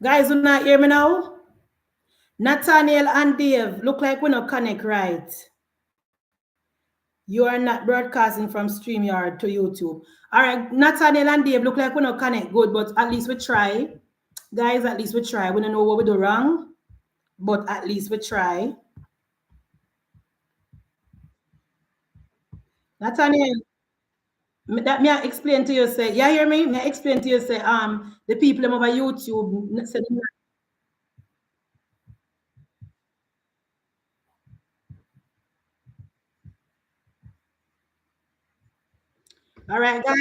guys do not hear me now. Nathaniel and Dave look like we not connect right. You are not broadcasting from StreamYard to YouTube. All right, Nathaniel and Dave look like we not connect good, but at least we try. Guys, at least we try. We don't know what we do wrong, but at least we try. Nathaniel, that may I explain to you, say, yeah, hear me? May I explain to you, say, the people over YouTube, say, all right, guys.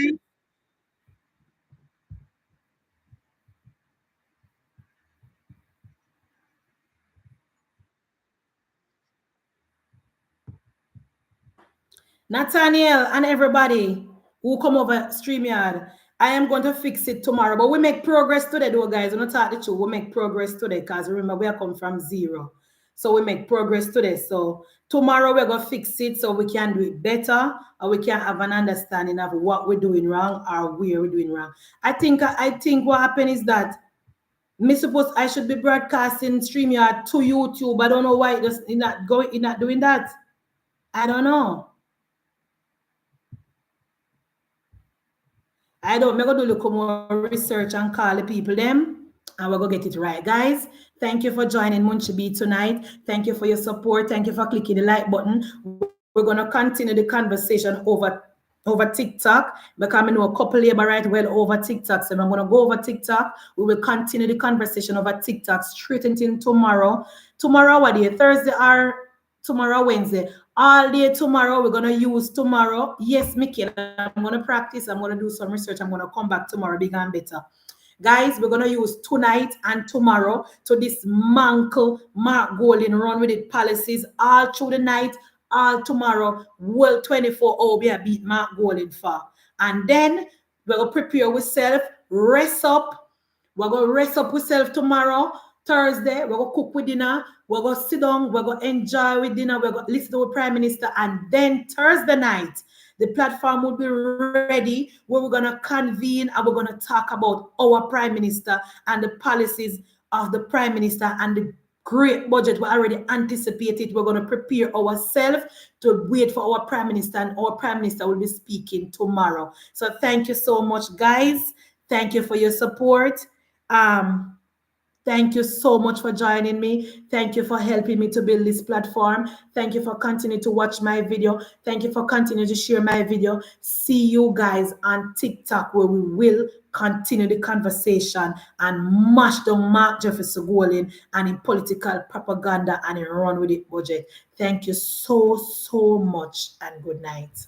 Nathaniel and everybody who come over StreamYard, I am going to fix it tomorrow. But we make progress today, though, guys. We're not talk the truth. We make progress today because remember, we are come from zero. So we make progress today. So tomorrow we're going to fix it so we can do it better or we can have an understanding of what we're doing wrong or where we're doing wrong. I think what happened is that Me suppose I should be broadcasting StreamYard to YouTube. I don't know why it's not doing that. I don't know. I don't. I'm gonna do a little more research and call the people them, and we're gonna get it right, guys. Thank you for joining Munchie B tonight. Thank you for your support. Thank you for clicking the like button. We're gonna continue the conversation over TikTok because I know a couple labor right well over TikTok. So I'm gonna go over TikTok. We will continue the conversation over TikTok straight until tomorrow. Tomorrow, what day? Thursday or tomorrow, Wednesday? All day tomorrow. We're gonna use tomorrow. Yes, Mickey, I'm gonna practice. I'm gonna do some research. I'm gonna come back tomorrow bigger and better. Guys, we're gonna use tonight and tomorrow to dismantle Mark Golding, run with it policies all through the night, all tomorrow. Well, 24 hours we are beat Mark Golding for. And then we're gonna prepare ourselves, rest up. We're gonna rest up ourselves tomorrow. Thursday, we're gonna cook with dinner, we're gonna sit down, we're gonna enjoy with dinner, we're gonna listen to the Prime Minister, and then Thursday night, the platform will be ready where we're gonna convene and we're gonna talk about our Prime Minister and the policies of the Prime Minister and the great budget. We already anticipated. We're gonna prepare ourselves to wait for our Prime Minister, and our Prime Minister will be speaking tomorrow. So thank you so much, guys. Thank you for your support. Thank you so much for joining me. Thank you for helping me to build this platform. Thank you for continuing to watch my video. Thank you for continuing to share my video. See you guys on TikTok where we will continue the conversation and mash down Mark Jefferson Golding and in political propaganda and in run with it budget. Thank you so much and good night.